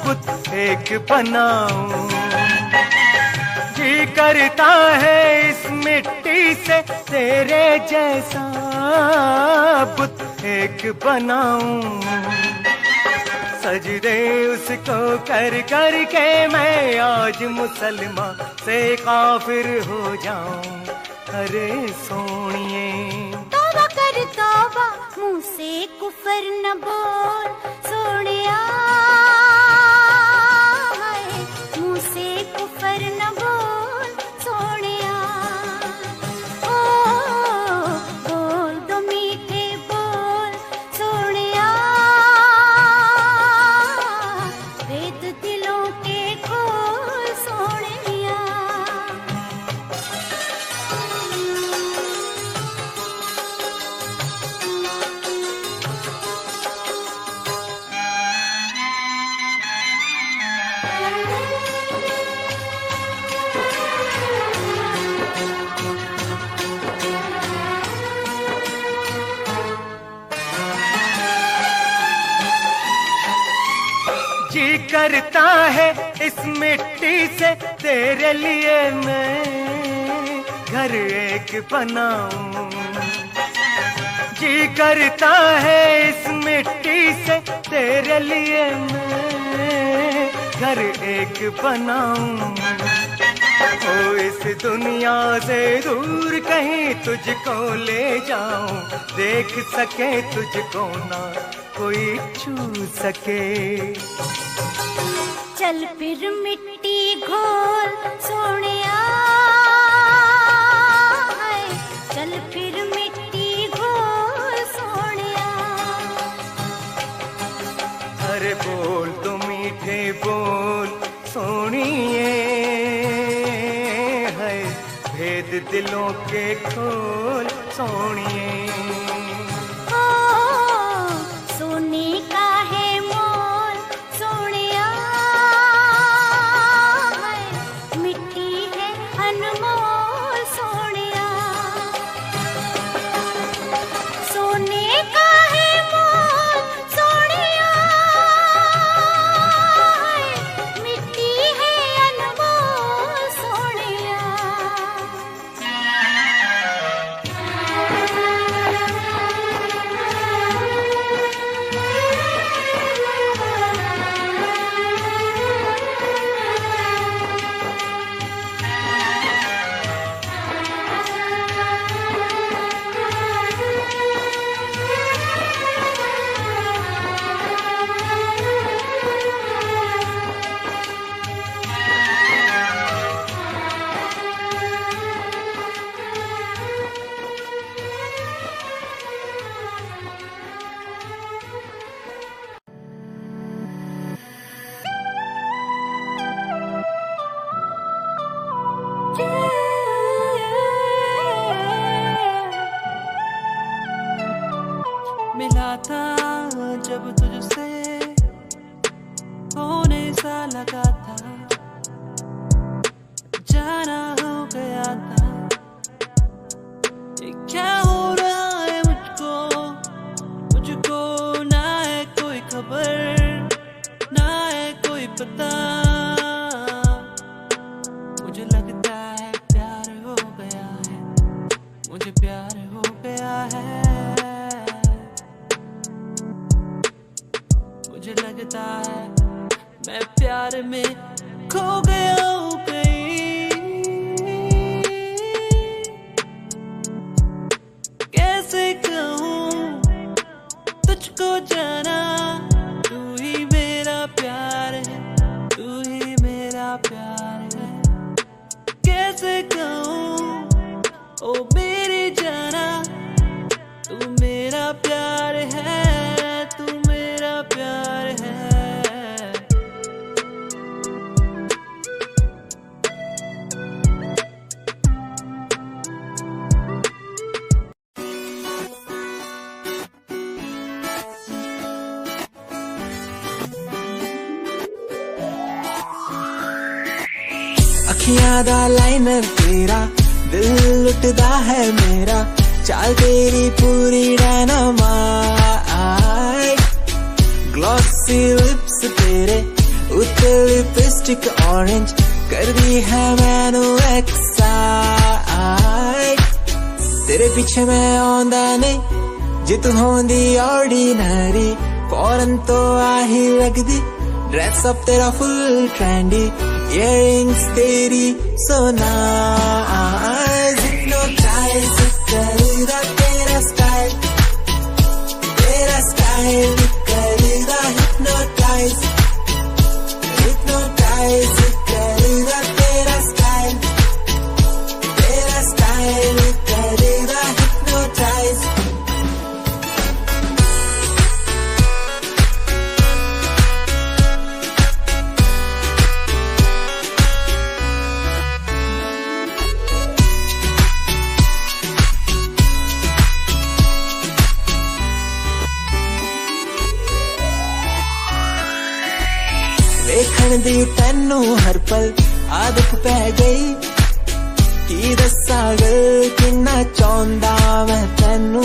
बुत एक बनाऊं। जी करता है इस मिट्टी से तेरे जैसा बुत एक बनाऊं। सजदे उसको कर कर के मैं आज मुसलमान से काफिर हो जाऊं। अरे सोनिए तौबा कर तौबा, मुंह से कुफर न बोल सोनिया, मुंह से कुफर न बोल सोनिया। ओ बोल दो मीठे बोल सोनिया, वेद दिलों के खोल सोनिया। जी करता है इस मिट्टी से तेरे लिए मैं घर एक बनाऊं। जी करता है इस मिट्टी से तेरे लिए मैं घर एक बनाऊं। ओ इस दुनिया से दूर कहीं तुझको ले जाऊं, देख सके तुझको ना कोई छू सके। चल फिर मिट्टी घोल सोनिया, चल फिर मिट्टी घोल सोनिया। अरे बोल तो मीठे बोल सोनिए, है भेद दिलों के खोल सोनिए। ओ सोने का है मोल सोनिया, मिट्टी है अनमोल सोनिया। सोने का है मोल सोनिया, मिट्टी है अनमोल सोनिया। मिला था जब तुझसे होने सा लगा था, जाना हो गया था। ये क्या हो रहा है मुझको, मुझको ना है कोई खबर, ना है कोई पता। मुझे लगता है प्यार हो गया है, मुझे प्यार हो गया है। मुझे लगता है मैं प्यार में खो गया हूँ कहीं। कैसे कहूँ तुझको जाना, तू ही मेरा प्यार है, तू ही मेरा प्यार है। कैसे कहूँ ओ मेरी जाना, तू मेरा प्यार है, तू मेरा प्यार है। अखियां दा लाइनर तेरा, दिल लुटदा है मेरा, चाल तेरी पूरी डायनामाइट, ग्लॉसी लिप्स तेरे उत्ते लिपस्टिक ऑरेंज कर दी है मैनू एक्साइट। तेरे पीछे मैं आंदा नहीं जे तू होंदी ऑर्डिनरी, फौरन तो आही लगदी ड्रेस अप तेरा फुल ट्रेंडी, इयररिंग्स तेरी सो नाइस, हिप्नोटाइज करेगा तेरा स्टाइल करेगा हिप्नोटाइज, हिप्नोटाइज करेगा तेरा स्टाइल करेगा हिप्नोटाइज। देखण दी तैनू हर पल आदत पै गई, की दस्सा गल किन्ना चाहुंदा मैं तैनू।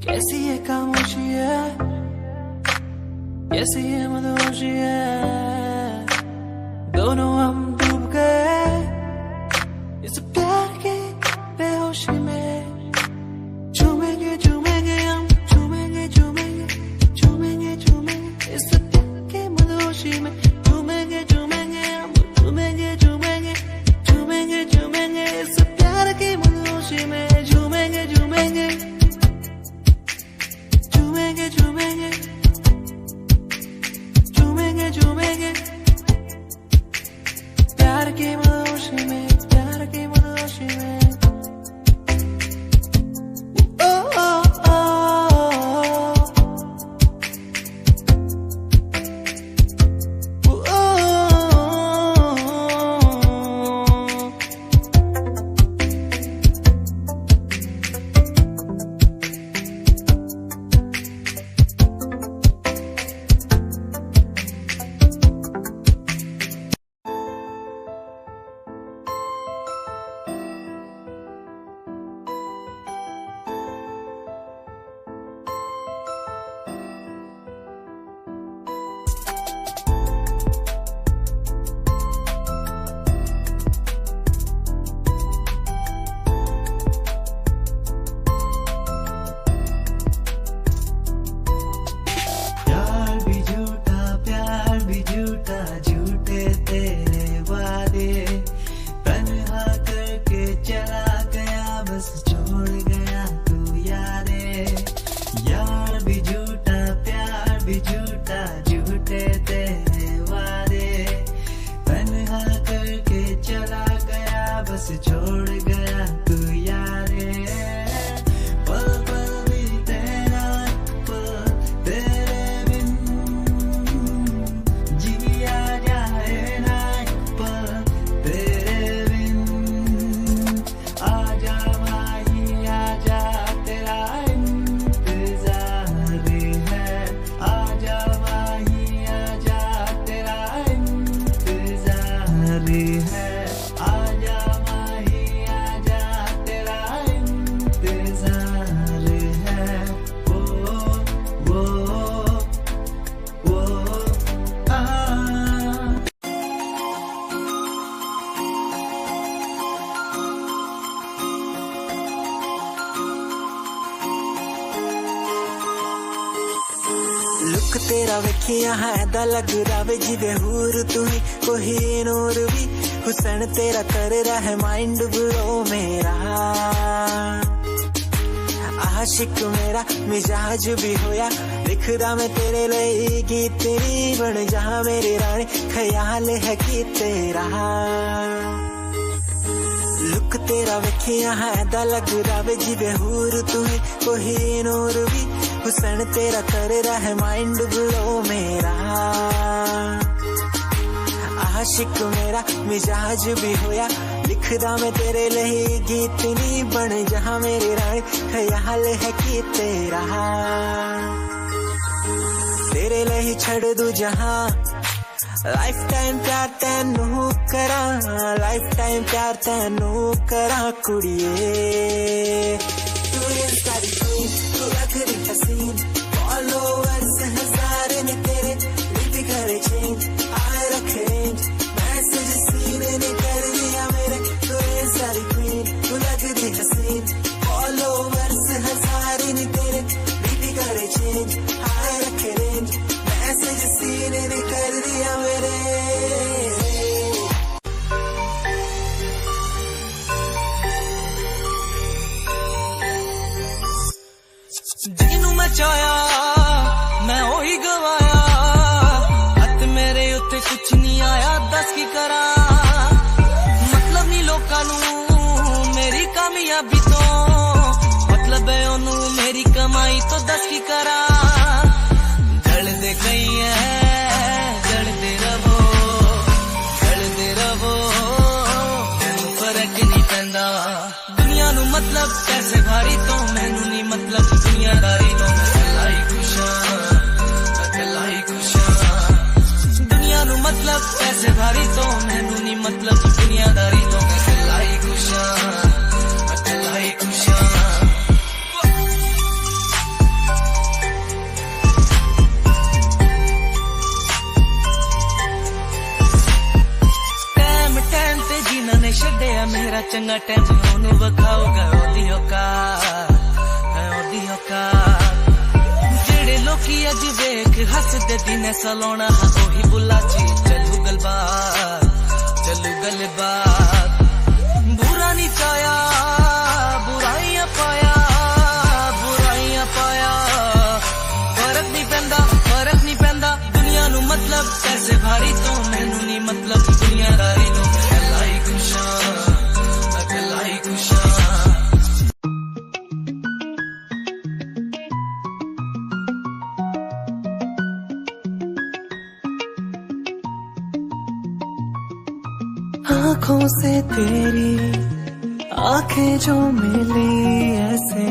कैसी ये खामोशी है, कैसी ये मदहोशी है, दोनों हम डूब गए इस प्यार के बेहोशी में। झूमेंगे झूमेंगे हम झूमेंगे झूमेंगे झूमेंगे झूमेंगे इस प्यार के मदहोशी में। झूमेंगे झूमेंगे हम झूमेंगे झूमेंगे झूमेंगे झूमेंगे इस प्यार के मदहोशी में। झूमेंगे झूमेंगे झूमेंगे झूमेंगे झूमेंगे झूमेंगे प्यार की मदहोशी में, प्यार की मदहोशी में। ओ ओ ओ लुक तेरा वेखिया है दा लग रहा जिवे हूर तू ही कोई नूर भी, हुसन तेरा कर रहा है माइंड ब्लो मेरा। आशिक मेरा मिजाज भी होया लिखदा मैं तेरे लिए गीत, तेरी बन जा मेरी रानी ख्याल है कि तेरा। लुक तेरा वेखिया है दा लग रहा जिवे हूर तू ही कोई नूर भी, हुसन तेरा कर रहा है माइंड ब्लो मेरा। आशिक मेरा मिजाज भी होया लिखदा मैं तेरे लिए गीत नहीं बन जहां मेरी रानी ख्याल है कि तेरे लिए छड़ दूं जहां लाइफ टाइम प्यार तैनू करा लाइफ टाइम प्यार तैनू करा कुड़िए तू सारी तू रखदी हसीन फॉलोअर्स हजार ने तेरे लिप करे चेंज आए रखे रेंज मैसेज सीन ने कर दिया मेरे तू सारी क्वीन तू लगदी हसीन फॉलोअर्स हजार ने तेरे लिप करे चेंज आए रखे रेंज मैसेज सीन ने कर दिया मेरे जिनू मैं चाया मैं ओही गवाया हथ मेरे उत्ते कुछ नहीं आया दस की करा मतलब नहीं लोकां नू मेरी कामयाबी तो मतलब है ओनू मेरी कमाई तो दस की करा जलदे कई है जलदे रवो फर्क नहीं पैंदा दुनिया नू मतलब पैसे भारी तो मैनू नहीं मतलब दुनियादारी तो मैं अकेला ही खुशा दुनिया नू मतलब पैसे भारी तो मैनू नहीं मतलब दुनियादारी तो मैं अकेला ही खुशा टाइम ते जिन्हां ने छड्डिया मेरा चंगा टाइम ओनू वखाओगा ओदी औकात जेड़े लोकी अज वेख हसदे दिन सलोना ओही बुला ची चलू गलबात बुरा नहीं चाया बुराइयां पाया फर्क नहीं पैंदा दुनिया नू मतलब पैसे भारी तो मैनू नहीं मतलब दुनियादारी तो अकेला ही खुशा आँखों से तेरी आंखें जो मिली ऐसे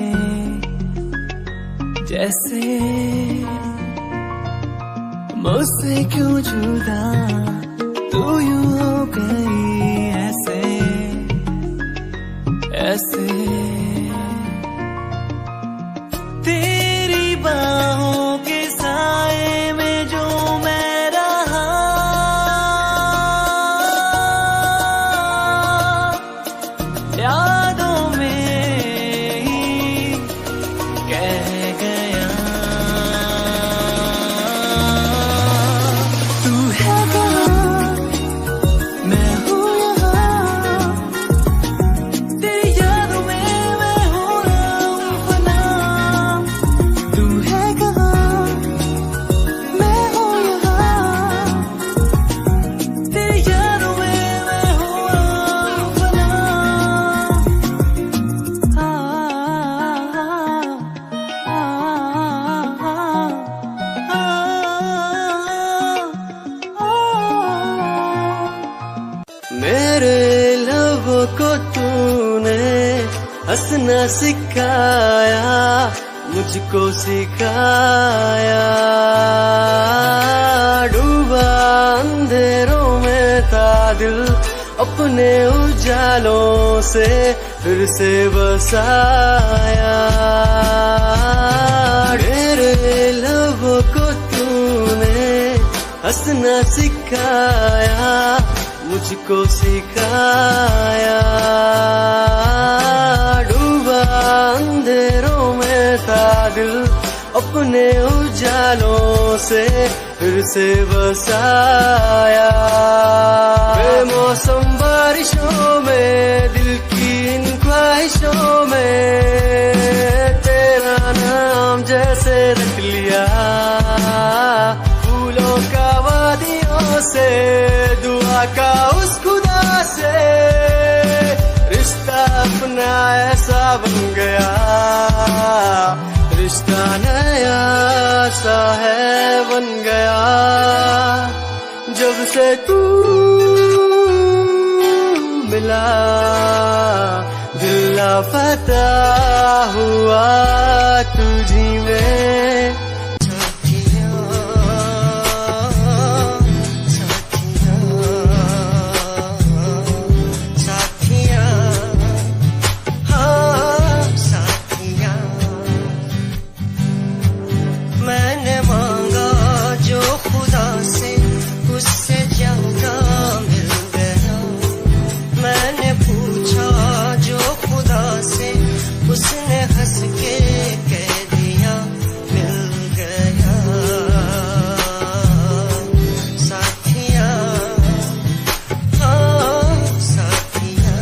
जैसे मुझसे क्यों जुदा तू यूं हो गई ऐसे तेरी बाहों के साए में जो मैं रहा यादों में ही कह गया तू है कहाँ मैं हूँ यहाँ तेरी यादों में मैं हो रहा हूँ फना तू है कहाँ मैं हूँ यहाँ तेरी यादों में मैं हो रहा हूँ फना मेरे लबों को तूने हंसना सिखाया मुझको सिखाया डूबा अंधेरों में था दिल अपने उजालों से फिर से बसाया मेरे लबों को तूने हंसना सिखाया मुझको सिखाया डूबा अंधेरों में था दिल अपने उजालों से फिर से बसाया बेमौसम बारिशों में दिल की इन ख्वाहिशों में तेरा नाम जैसे रख लिया फूलों का वादियों से दुआ का उस खुदा से रिश्ता अपना ऐसा बन गया रिश्ता नया सा है बन गया जब से तू मिला, दिल लापता हुआ तुझी में। मैंने मांगा जो खुदा से उससे ज्यादा मिल गया, मैंने पूछा जो खुदा से उसने हंस के कह दिया मिल गया। साथिया हाँ साथिया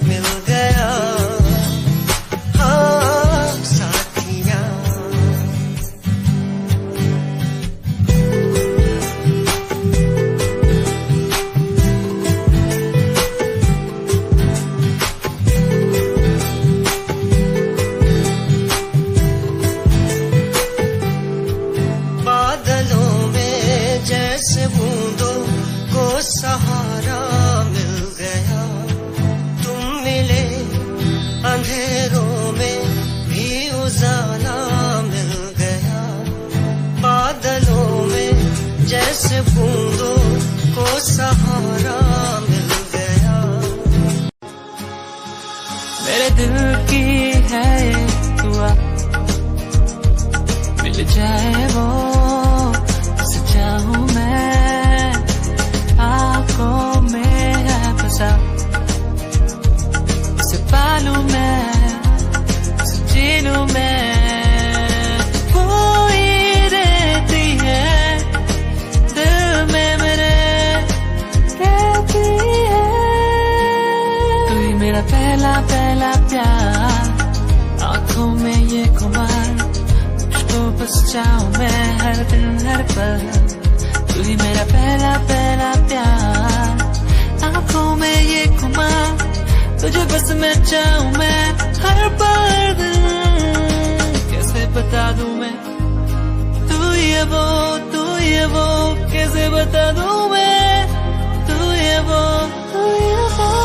मिल गया, हाँ साथिया। बादलों में जैसे बूंदों को सहारा मिल गया, तुम मिले अंधेरों में भी उजाला मिल गया। बादलों में जैसे बूंदों को सहारा मिल गया। मेरे दिल की है ये दुआ, मिल जाए वो जिसे चाहूं मैं, आंखों में है बसा, उसे पालूं मैं, उसे जी लूं मैं। वो ही रहती है दिल में मेरे, कहती है तू ही मेरा पहला पहला प्यार, आंखों में ये खुमार, तुझको बस चाहूं मैं हर दिन हर पल। तू ही मेरा पहला पहला प्यार, आंखों में ये खुमार, तुझे बस मैं चाहूं मैं हर पल। कैसे बता दूं मैं तू ये वो, तू ये वो, कैसे बता दूं मैं तू ये वो, तू ये वो।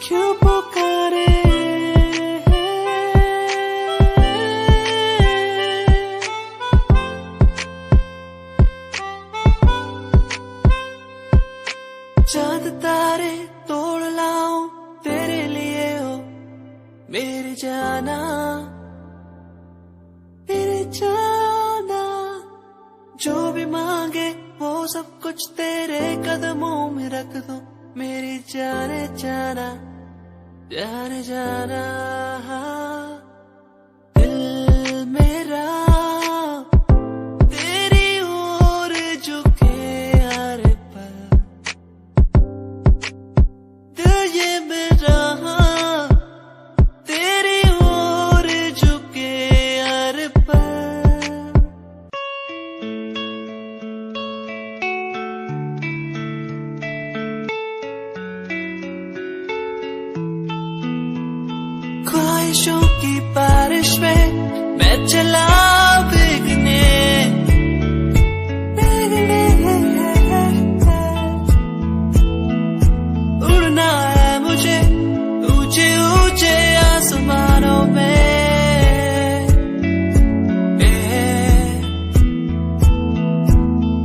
क्यों पुकारे चांद तारे तोड़ लाऊं तेरे लिए हो मेरी जाना, मेरी जाना। जो भी मांगे वो सब कुछ तेरे कदमों में रख दो मेरी जाने जाना, जाने जाना। दिल मेरा तेरी ओर झुके हर पल, दिल ये मेरा तेरी ओर झुके हर पल। ख्वाहिशों की बारिश में मैं चला भीगने, उड़ना है मुझे ऊंचे ऊंचे आसमानों में।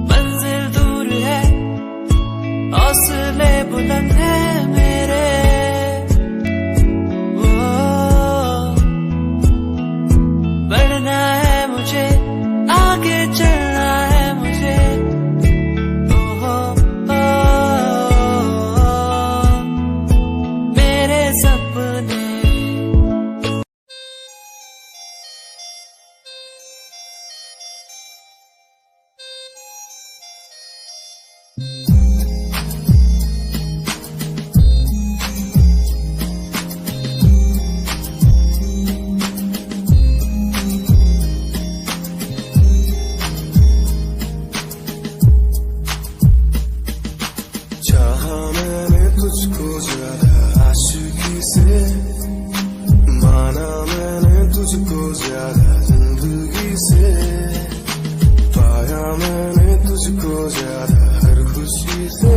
मंजिल दूर है हौसले बुलंद है मेरे, बढ़ना है मुझे आगे चलना है मुझे। मेरे सपने तुझको ज्यादा आशिकी से, माना मैंने तुझको ज्यादा जिंदगी से, पाया मैंने तुझको ज्यादा हर खुशी से,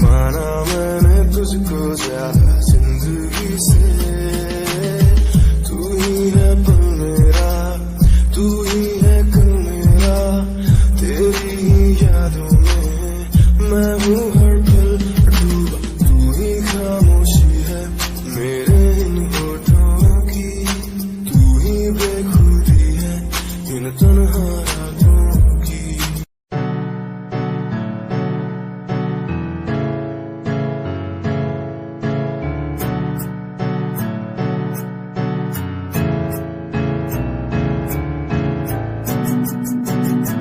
माना मैंने तुझको ज्यादा जिंदगी से। तू ही है पल मेरा, तू ही है कल मेरा, तेरी ही यादों में मैं हूँ हर पल डूबा। तू ही खामोशी है मेरे इन होठों की, तू ही बेखुदी है इन तन्हा रातों की।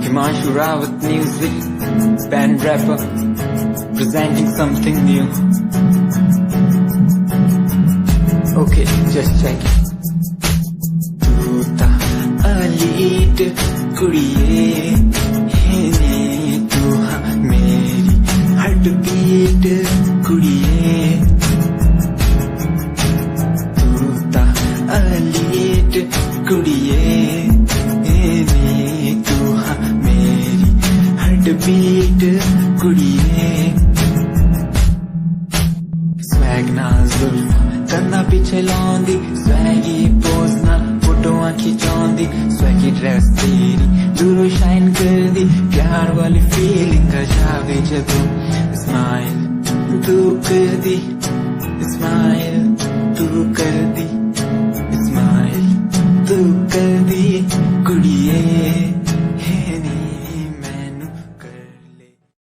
Himanshu Rawat music, band rapper, presenting something new. Okay, just check it. Tu ta alit kudiye, hene tu ha meri heartbeat kudiye. Tu ta alit kudiye, hene tu ha meri heartbeat kudiye. Swag na zulfa करना पीछे लौंदी, Swiggy pose ना फोटोआं खिंचौंदी, Swiggy dress तेरी दूरों shine कर दी, प्यार वाली feeling का जावे जदों स्माइल तू कर दी, स्माइल